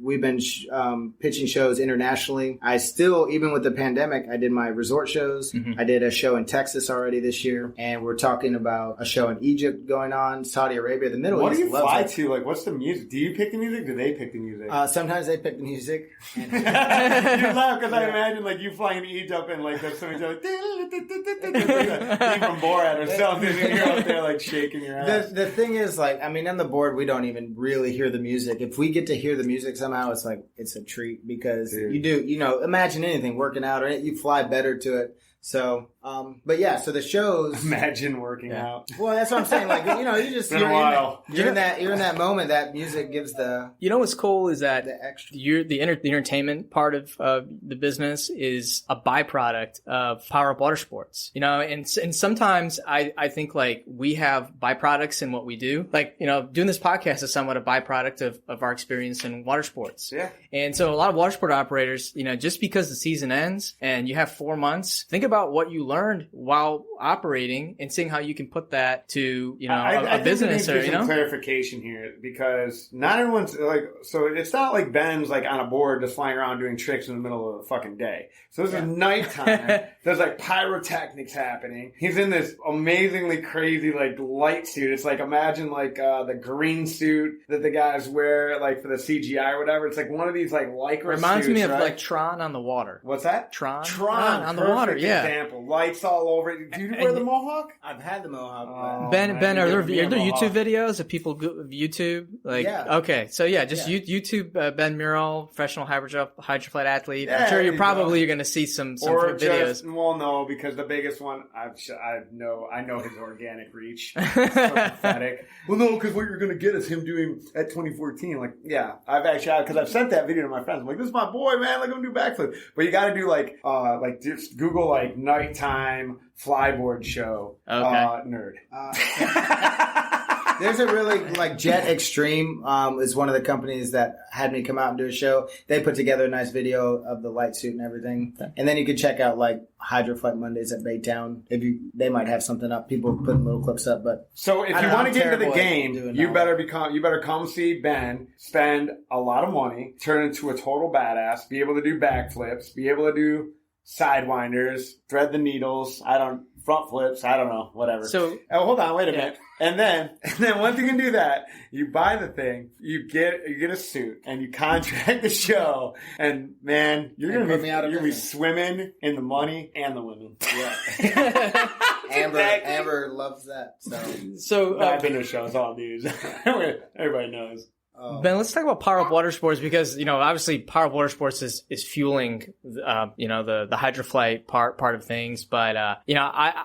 pitching shows internationally. I still, even with the pandemic, I did my resort shows. I did a show in Texas already this year, and we're talking about a show in Egypt going on, Saudi Arabia, the Middle East. What do you fly to? Like, what's the music? Do you pick the music? Do they pick the music? Sometimes they pick the music. You laugh because I imagine like you flying to Egypt and like there's somebody like from Borat or something, and you're out there like shaking your ass. The thing is, like, I mean, on the board we don't even really hear the music. If we get to hear the music somehow, it's like it's a treat because you do, imagine anything working out or you fly better to it. So, but yeah, so the shows. Imagine working out. Well, that's what I'm saying. Like, you just been a while. You're in that moment. That music gives the. You know what's cool is that the extra. the entertainment part of the business is a byproduct of Power Up Watersports. And sometimes I think like we have byproducts in what we do. Like, doing this podcast is somewhat a byproduct of our experience in water sports. Yeah. And so a lot of water sport operators, just because the season ends and you have 4 months, think about what you learned while operating and seeing how you can put that to, a business or, some clarification here because not everyone's like, so it's not like Ben's like on a board just flying around doing tricks in the middle of the fucking day. So this is nighttime. There's like pyrotechnics happening. He's in this amazingly crazy like light suit. It's like, imagine like the green suit that the guys wear like for the CGI or whatever. It's like one of these like lycra Reminds suits, me of right? like Tron on the water. What's that? Tron on the water, yeah. Example. Lights all over it. Do you wear the mohawk? I've had the mohawk. Ben, are there YouTube videos of people YouTube? Like, yeah. Okay, so yeah, just YouTube Ben Merrell, professional hydroflight athlate. Yeah, I'm sure you're going to see some or videos. No, because the biggest one I know his organic reach. So pathetic. Well, no, because what you're going to get is him doing at 2014. Like, yeah, because I've sent that video to my friends. I'm like, this is my boy, man. Like, I'm gonna do backflip. But you got to do like just Google like nighttime flyboard show. Okay. Nerd. There's a really, like, Jet Extreme is one of the companies that had me come out and do a show. They put together a nice video of the light suit and everything. And then you could check out, like, Hydroflight Mondays at Baytown. They might have something up. People putting little clips up, but. So if you want to get into the game, you better come see Ben, spend a lot of money, turn into a total badass, be able to do backflips, be able to do sidewinders, thread the needles. front flips. I don't know, whatever. So hold on, wait a minute. And then once you can do that, you buy the thing, you get a suit, and you contract the show, and man, you're gonna be swimming in the money and the women. Yeah. Amber loves that. So I've been to shows, all news. Everybody knows. Ben, let's talk about Power Up Watersports because, obviously Power Up Watersports is fueling, the Hydroflight part of things. But,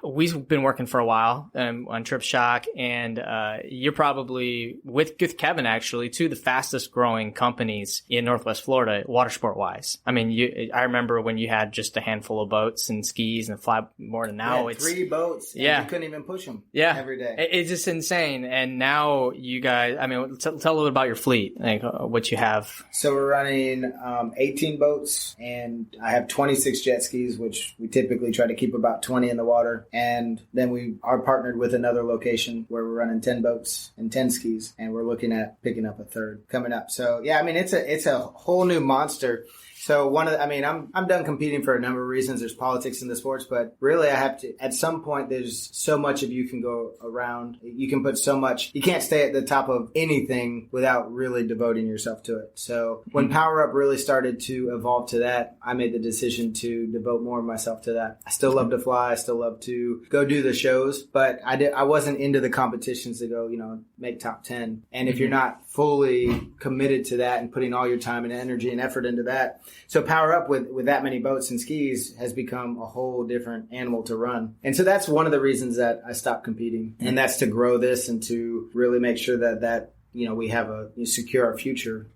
we've been working for a while on Trip Shock, and you're probably, with Kevin actually, two of the fastest growing companies in Northwest Florida, watersport wise. I mean, I remember when you had just a handful of boats and skis and flyboard, and now it's 3 boats. And you couldn't even push them every day. It's just insane. And now you guys, I mean, tell a little bit about your fleet, like what you have. So we're running 18 boats, and I have 26 jet skis, which we typically try to keep about 20 in the water. And then we are partnered with another location where we're running 10 boats and 10 skis, and we're looking at picking up a third coming up. So yeah, I mean, it's a whole new monster. So I'm done competing for a number of reasons. There's politics in the sports, but really I have to, at some point, there's so much of you can go around. You can put so much, you can't stay at the top of anything without really devoting yourself to it. So when Power Up really started to evolve to that, I made the decision to devote more of myself to that. I still love to fly. I still love to go do the shows, but I wasn't into the competitions to go, make top 10. And if you're not fully committed to that and putting all your time and energy and effort into that, so Power Up with that many boats and skis has become a whole different animal to run. And so that's one of the reasons that I stopped competing. And that's to grow this and to really make sure that we have secure our future.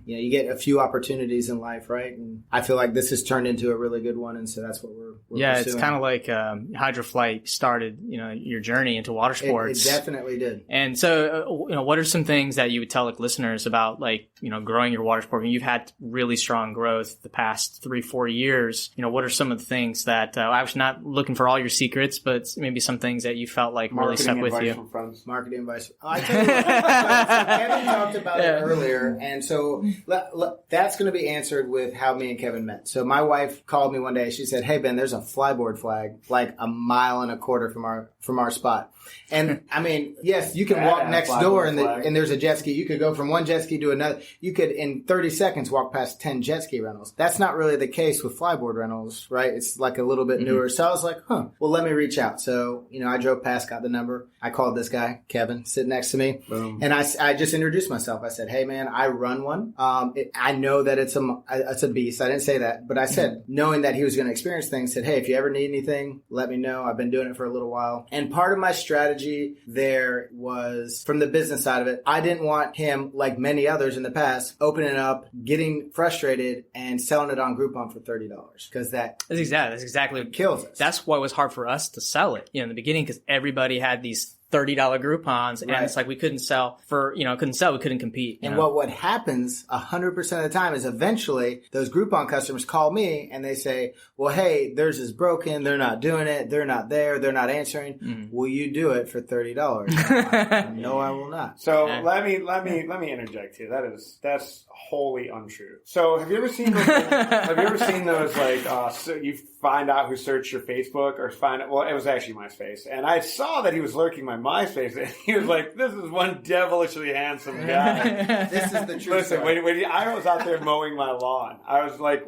You get a few opportunities in life, right? And I feel like this has turned into a really good one. And so that's what we're pursuing. It's kind of like Hydroflight started, your journey into water sports. It definitely did. And so, what are some things that you would tell listeners about growing your water sport? I mean, you've had really strong growth the past 3-4 years. What are some of the things that I was not looking for all your secrets, but maybe some things that you felt like really stuck with you? Marketing advice. I tell you what, Kevin talked about it earlier, and so that's going to be answered with how me and Kevin met. So my wife called me one day. She said, "Hey Ben, there's a Flyboard flag like 1.25 miles from our spot." And I mean, yes, you can walk next door and there's a jet ski. You could go from one jet ski to another. You could in 30 seconds walk past 10 jet ski rentals. That's not really the case with Flyboard rentals, right? It's like a little bit newer. So I was like, well, let me reach out. So, I drove past, got the number. I called this guy, Kevin, sitting next to me. Boom. And I just introduced myself. I said, "Hey man, I run one. I know that it's a beast." I didn't say that, but I said, knowing that he was going to experience things, said, "Hey, if you ever need anything, let me know. I've been doing it for a little while." And part of my strategy there was from the business side of it. I didn't want him, like many others in the past, opening up, getting frustrated, and selling it on Groupon for $30 because that's exactly what kills us. That's why it was hard for us to sell it, in the beginning, because everybody had these $30 Groupons, and it's like we couldn't sell, we couldn't compete. And what happens 100% of the time is eventually those Groupon customers call me and they say, "Well, hey, theirs is broken. They're not doing it. They're not there. They're not answering. Will you do it for $30?" No, I will not. So let me interject here. That's wholly untrue. So have you ever seen those so you find out who searched your Facebook or it was actually MySpace, and I saw that he was lurking my MySpace, and he was like, "This is one devilishly handsome guy." This is the truth. Listen, when I was out there mowing my lawn, I was like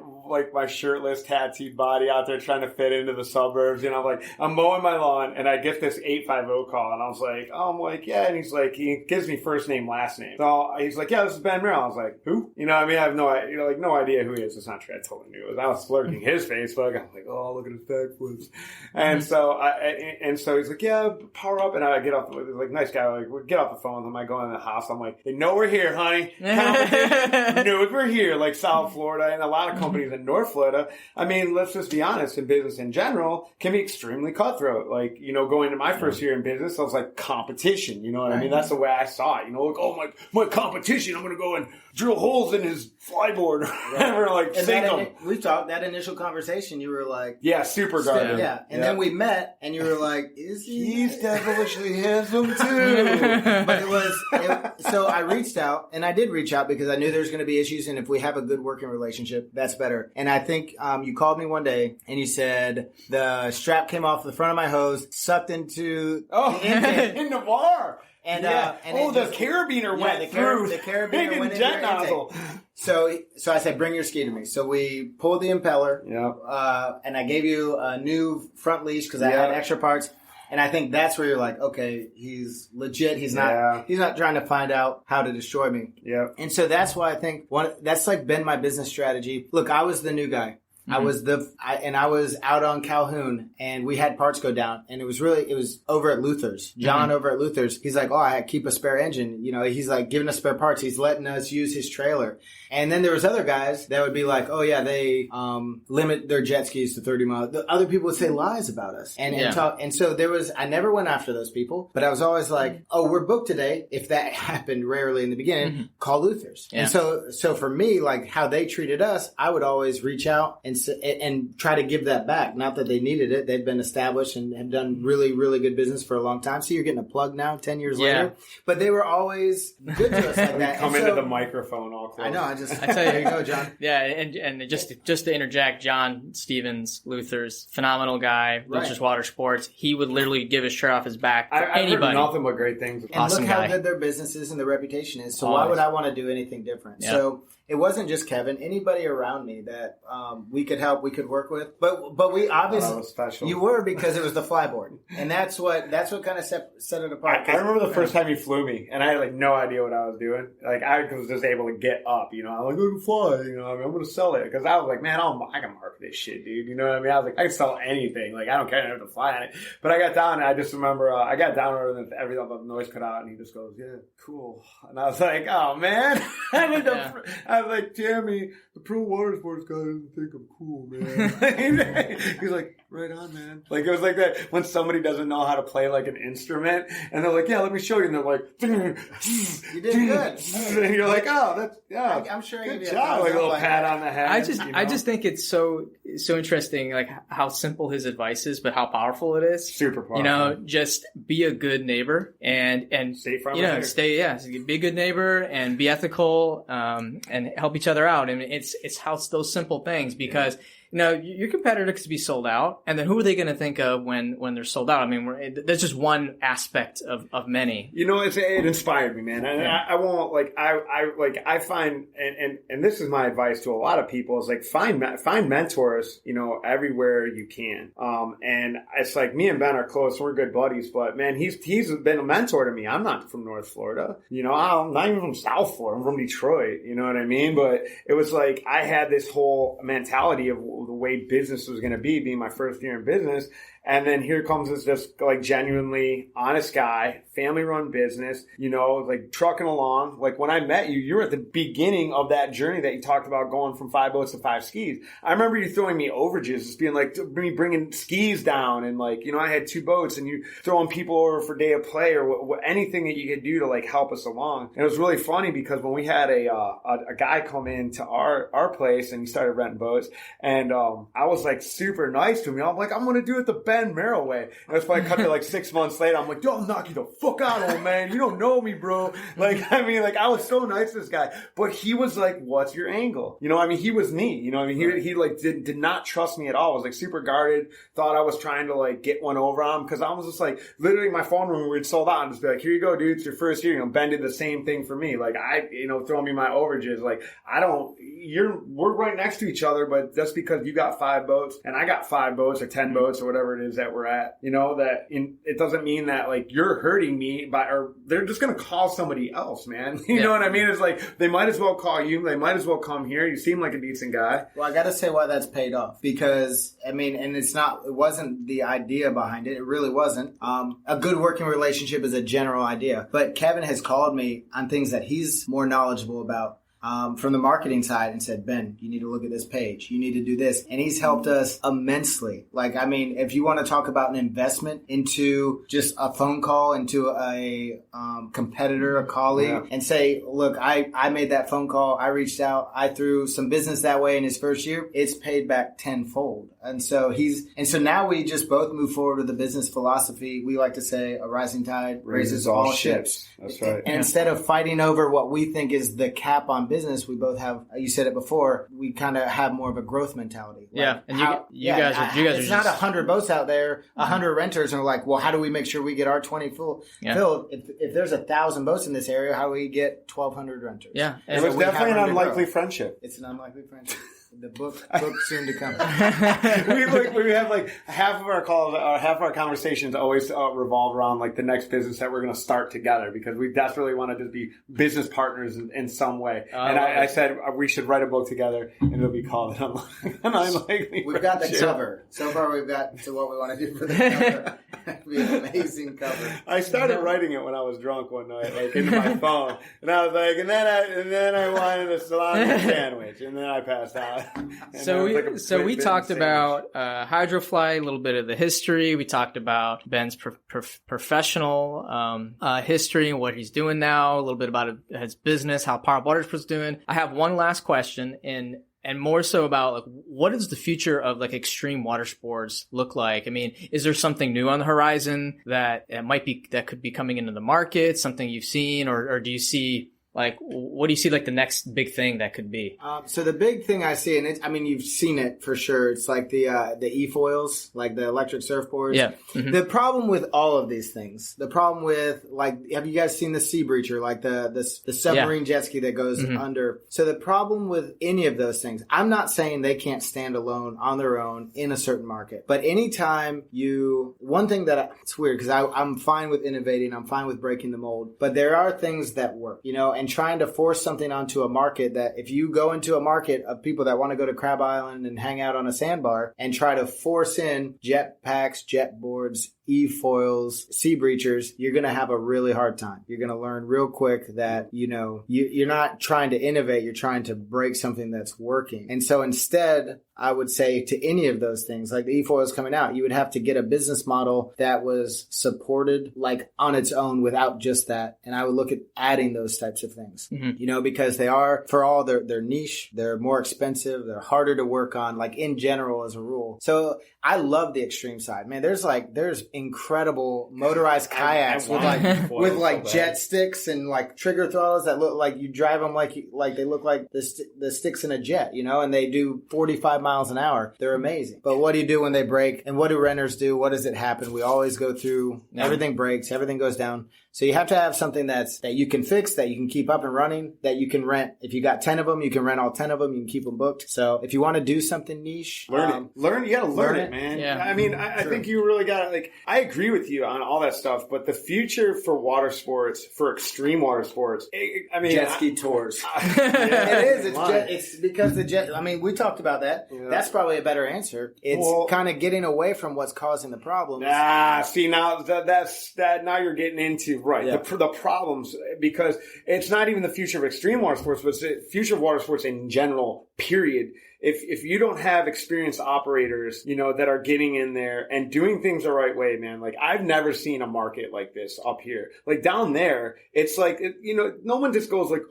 my shirtless, tattooed body out there trying to fit into the suburbs. I'm mowing my lawn, and I get this 850 call, and I was like, yeah, and he's like, he gives me first name, last name. So he's like, "Yeah, this is Ben Merrell." I was like, "Who?" I have no idea who he is. It's not true. I totally knew it. I was flirting his Facebook. I'm like, "Oh, look at his backflips." And so he's like, "Yeah, Power Up." And I get off nice guy. We get off the phone with him. I go in the house. I'm like, "They know we're here, honey. Knows we're here." Like South Florida and a lot of companies in North Florida. I mean, let's just be honest. In business in general, can be extremely cutthroat. Going into my first year in business, I was like, competition. You know what I mean? That's the way I saw it. Oh my competition. I'm going to go and drill holes in his flyboard. And we're like, sink them. We talked, that initial conversation, you were like... Yeah, super guarded. Yeah. And then we met, and you were like, is he... He's devilishly handsome, too. But so I reached out, and I did reach out because I knew there was going to be issues, and if we have a good working relationship, that's better. And I think you called me one day, and you said the strap came off the front of my hose, sucked into the intake. In the bar. And, the carabiner went through. The carabiner went jet into nozzle. So I said, bring your ski to me. So we pulled the impeller. And I gave you a new front leash because I had extra parts. And I think that's where you're like, okay, he's legit. He's not trying to find out how to destroy me. Yeah. And so that's why I think that's like been my business strategy. Look, I was the new guy. I was I was out on Calhoun, and we had parts go down, and it was over at Luther's. John over at Luther's, he's like, oh, I keep a spare engine. You know, he's like giving us spare parts. He's letting us use his trailer. And then there was other guys that would be like, oh yeah, they limit their jet skis to 30 miles. The other people would say lies about us and talk. And so I never went after those people, but I was always like, oh, we're booked today. If that happened rarely in the beginning, call Luther's. Yeah. And so for me, like how they treated us, I would always reach out and try to give that back. Not that they needed it. They've been established and have done really, really good business for a long time. So you're getting a plug now 10 years later. But they were always good to us like that. Come into the microphone all close. I know. I tell you, here you go, John. Yeah, and just to interject, John Stevens, Luther's phenomenal guy, Wondrous Watersports. He would literally give his shirt off his back for anybody. I've heard nothing but great things. And look how good their business is and their reputation is. So why would I want to do anything different? Yeah. So it wasn't just Kevin. Anybody around me that we could help, we could work with. But we obviously you were, because it was the flyboard, and that's what kind of set it apart. I remember the first time he flew me, and I had like no idea what I was doing. Like I was just able to get up. You know, I'm like, I can fly. You know, I'm going to sell it, because I was like, man, I can market this shit, dude. You know what I mean? I was like, I can sell anything. Like I don't care. I don't have to fly on it. But I got down, and I just remember I got down over and everything, the noise cut out, and he just goes, yeah, cool. And I was like, oh man. I was like, Jeremy, the pro water sports guy doesn't think I'm cool, man. He's like, right on, man. Like, it was like that when somebody doesn't know how to play like an instrument, and they're like, yeah, let me show you. And they're like, you did good. And you're like, oh, that's, I'm sure good job. Like a little pat on the head. I just think it's so interesting, like how simple his advice is, but how powerful it is. Super powerful. You know, just be a good neighbor and stay friendly. You know, be a good neighbor and be ethical, and help each other out. I mean, it's how those simple things, because you know, your competitor could be sold out, and then who are they going to think of when they're sold out? I mean, that's just one aspect of many. You know, it inspired me, man. And I won't, like, I find, and this is my advice to a lot of people, is like, find mentors, you know, everywhere you can. And it's like, me and Ben are close, we're good buddies, but man, he's been a mentor to me. I'm not from North Florida, you know, I'm not even from South Florida, I'm from Detroit, you know what I mean? But it was like, I had this whole mentality of the way business was going to be, being my first year in business. And then here comes this just like genuinely honest guy, family run business, you know, like trucking along. Like when I met you, you were at the beginning of that journey that you talked about, going from 5 boats to 5 skis. I remember you throwing me overages, just being like, me bringing skis down, and like, you know, I had 2 boats, and you throwing people over for day of play, or anything that you could do to like help us along. And it was really funny because when we had a guy come into our place, and he started renting boats, and I was like super nice to him. I'm like, I'm going to do it the Ben Merrell way. And that's why I cut to like 6 months later. I'm like, yo, I'll knock you the fuck out, old man. You don't know me, bro. Like, I mean, like, I was so nice to this guy. But he was like, what's your angle? You know, I mean, he was me. You know, I mean, he like did not trust me at all. Was like super guarded. Thought I was trying to like get one over on him, because I was just like, literally my phone room, we'd sold out, and just be like, here you go, dude. It's your first year. You know, Ben did the same thing for me. Like, throwing me my overages. Like, we're right next to each other, but just because you got 5 boats and I got 5 boats or 10 boats or whatever it is that we're at, you know, it doesn't mean that like you're hurting me or they're just going to call somebody else, man. You know what I mean? It's like, they might as well call you. They might as well come here. You seem like a decent guy. Well, I got to say why that's paid off, because I mean, and it wasn't the idea behind it. It really wasn't. A good working relationship is a general idea, but Kevin has called me on things that he's more knowledgeable about. from the marketing side and said, Ben, you need to look at this page. You need to do this. And he's helped us immensely. Like, I mean, if you want to talk about an investment into just a phone call, into a competitor, a colleague, and say, look, I made that phone call. I reached out. I threw some business that way in his first year. It's paid back tenfold. And so now we just both move forward with the business philosophy. We like to say a rising tide raises all ships. That's right. And instead of fighting over what we think is the cap on business, we both have, you said it before, we kind of have more of a guys are it's not 100 boats out there, 100 renters, and we're like, well, how do we make sure we get our 20 filled? If there's 1,000 boats in this area, how do we get 1,200 renters? Yeah. And it was definitely an unlikely friendship. It's an unlikely friendship. The book soon to come. we have like half of our calls, half of our conversations always revolve around like the next business that we're going to start together, because we desperately want to just be business partners in some way. And I said we should write a book together, and it'll be called An Unlikely We've got the cover. So far, we've got to what we want to do for the cover. It'd be an amazing cover. I started writing it when I was drunk one night, like into my phone, and I was like, and then I wanted a salami sandwich, and then I passed out. So we talked about Hydroflight, a little bit of the history. We talked about Ben's professional history and what he's doing now, a little bit about his business, how Power Watersports doing. I have one last question, and more so about like, what does the future of like extreme water sports look like? I mean, is there something new on the horizon that could be coming into the market, something you've seen, or do you see, like, what do you see like the next big thing that could be? So the big thing I see, and you've seen it for sure. It's like the e-foils, like the electric surfboards. Yeah. Mm-hmm. The problem with all of these things, have you guys seen the Sea Breacher, like the submarine jet ski that goes under? So the problem with any of those things, I'm not saying they can't stand alone on their own in a certain market, but anytime one thing it's weird because I'm fine with innovating, I'm fine with breaking the mold, but there are things that work, and trying to force something onto a market that if you go into a market of people that want to go to Crab Island and hang out on a sandbar and try to force in jet packs, jet boards, e-foils, sea breachers, you're going to have a really hard time. You're going to learn real quick that, you're not trying to innovate. You're trying to break something that's working. And so instead, I would say to any of those things, like the e-foils coming out, you would have to get a business model that was supported like on its own without just that. And I would look at adding those types of things, because they are, for all their niche, they're more expensive, they're harder to work on, like in general as a rule. So I love the extreme side, man. There's incredible motorized kayaks with jet sticks and like trigger throttles that look like you drive them like they look like the sticks in a jet, and they do 45 miles an hour. They're amazing. But what do you do when they break? And what do renters do? What does it happen? We always go through, everything breaks, everything goes down. So you have to have something that you can fix, that you can keep up and running, that you can rent. If you got 10 of them, you can rent all 10 of them. You can keep them booked. So if you want to do something niche, you got to learn it, man. Yeah. I mean, I think you really got to, I agree with you on all that stuff, but the future for water sports, for extreme water sports, jet ski tours. It is. It's because the jet, we talked about that. Yeah. That's probably a better answer. It's kind of getting away from what's causing the problems. See, now now you're getting into, right, the problems, because it's not even the future of extreme water sports, but it's the future of water sports in general, period. If you don't have experienced operators, that are getting in there and doing things the right way, man, like I've never seen a market like this up here. Like down there, it's like, no one just goes like,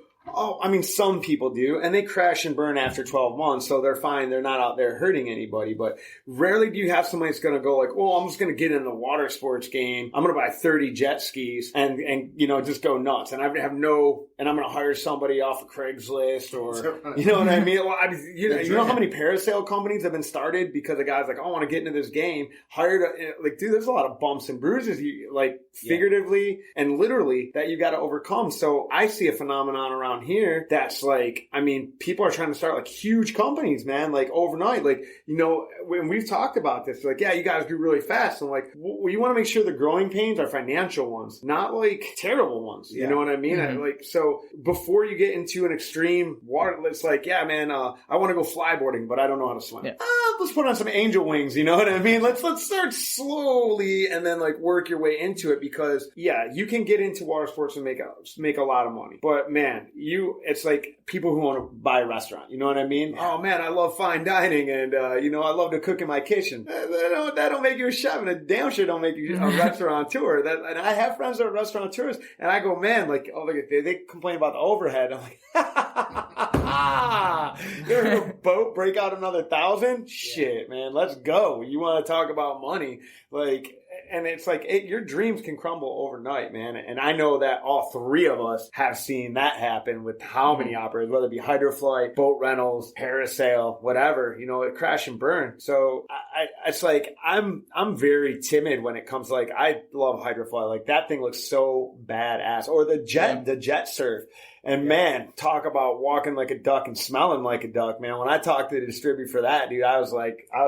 some people do, and they crash and burn after 12 months, so they're fine. They're not out there hurting anybody, but rarely do you have somebody that's going to go like, I'm just going to get in the water sports game. I'm going to buy 30 jet skis and just go nuts. And I'm going to hire somebody off of Craigslist or, you know what I mean? Well, you know how many parasail companies have been started because a guy's like, I want to get into this game. Dude, there's a lot of bumps and bruises, figuratively and literally, that you got to overcome. So I see a phenomenon around here that's like, people are trying to start like huge companies, man, like overnight. Like, when we've talked about this, like, yeah, you guys grew really fast. And like, you want to make sure the growing pains are financial ones, not like terrible ones. You know what I mean? Mm-hmm. So before you get into an extreme water, it's like, yeah, man, I want to go flyboarding, but I don't know how to swim. Yeah. Let's put on some angel wings. You know what I mean? Let's start slowly and then like work your way into it, because you can get into water sports and make a lot of money. But man, it's like people who want to buy a restaurant. You know what I mean? Oh man, I love fine dining, and I love to cook in my kitchen. That don't make you a chef, and a damn sure don't make you a restaurateur. And I have friends that are restaurateurs, and I go, man, like, oh, they complain about the overhead. I'm like, you're in a boat, break out another 1,000? Shit, man, let's go. You want to talk about money, like. And it's like your dreams can crumble overnight, man. And I know that all three of us have seen that happen with how many operators, whether it be Hydroflight, boat rentals, parasail, whatever, it crash and burn. So it's like I'm very timid when it comes to, like, I love Hydroflight. Like, that thing looks so badass. Or the jet surf. And man, talk about walking like a duck and smelling like a duck, man. When I talked to the distributor for that, dude, I was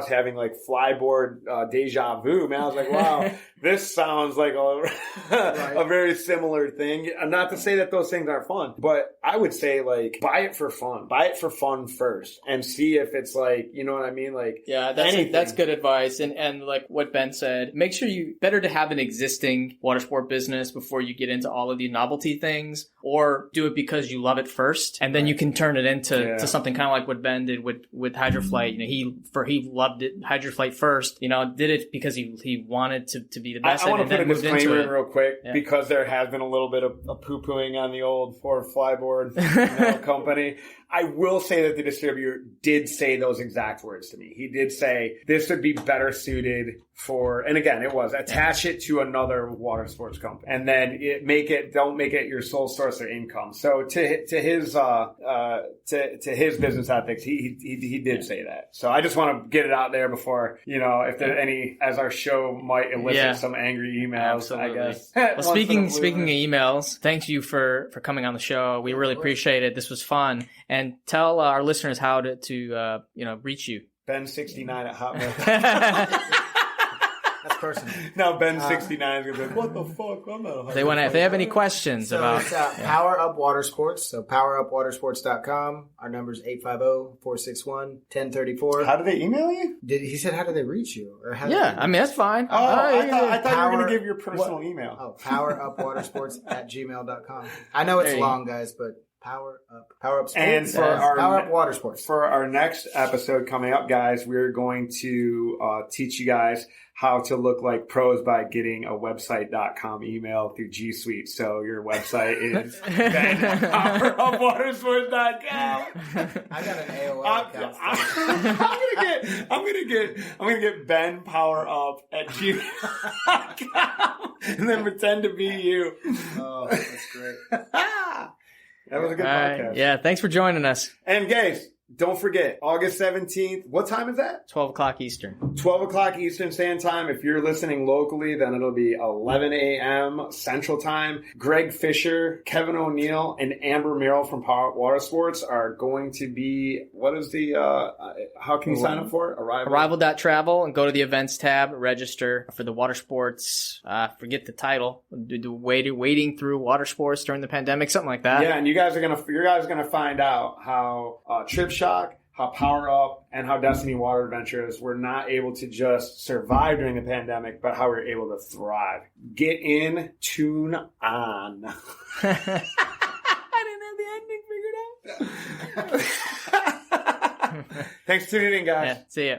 having like Flyboard deja vu, man. I was like, wow, this sounds like a very similar thing. Not to say that those things aren't fun, but I would say, like, buy it for fun. Buy it for fun first and see if it's like, you know what I mean? Like, yeah, that's good advice. And like what Ben said, make sure better to have an existing water sport business before you get into all of the novelty things, or do it because you love it first, and then you can turn it into something kind of like what Ben did with Hydroflight. He loved it, Hydroflight first. Did it because he wanted to be the best. I want to put a disclaimer in real quick because there has been a little bit of poo-pooing on the old Ford Flyboard company. I will say that the distributor did say those exact words to me. He did say this would be better suited for, and again, it was attach it to another water sports company, and then don't make it your sole source of income. So to his business ethics, he did say that. So I just want to get it out there before, if there any, as our show might elicit some angry emails. Absolutely. I guess. Well, speaking of emails, thank you for coming on the show. We really appreciate it. This was fun. And tell our listeners how to reach you. Ben69 at Hotmail. That's personal. Now Ben69 is going to be like, what the fuck? If they have any questions about... It's Power Up Watersports. So powerupwatersports.com. Our number is 850-461-1034. How do they email you? He said, how do they reach you? Or that's fine. Oh, I thought you were going to give your personal email. Oh, powerupwatersports@gmail.com. I know it's long, guys, but... Power Up Sports. And Power Up Watersports. For our next episode coming up, guys, we're going to teach you guys how to look like pros by getting a website.com email through G Suite. So your website is powerupwatersports.com. I got an AOL account. I'm gonna get Ben Power Up at gmail.com and then pretend to be you. Oh, that's great. That was a good podcast. Yeah, thanks for joining us. And guys, don't forget, August 17th. What time is that? 12 o'clock Eastern. 12 o'clock Eastern Standard Time. If you're listening locally, then it'll be 11 a.m. Central Time. Greg Fisher, Kevin O'Neill, and Amber Merrell from Power Watersports are going to be, what is the, how can you sign up for it? Arrival.travel, and go to the events tab, register for the water sports, forget the title, wading through water sports during the pandemic, something like that. Yeah, and you guys are gonna find out how Trip Shock, how Power Up, and how Destiny Water Adventures were not able to just survive during the pandemic, but how we were able to thrive. Get in, tune on. I didn't have the ending figured out. Thanks for tuning in, guys. Yeah, see ya.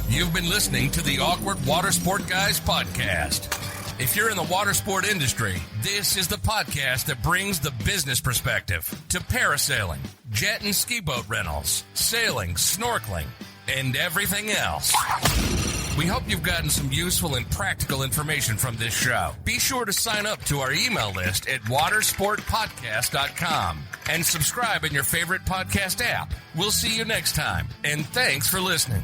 You've been listening to the Awkward Watersport Guys podcast. If you're in the water sport industry, this is the podcast that brings the business perspective to parasailing, jet and ski boat rentals, sailing, snorkeling, and everything else. We hope you've gotten some useful and practical information from this show. Be sure to sign up to our email list at watersportpodcast.com and subscribe in your favorite podcast app. We'll see you next time, and thanks for listening.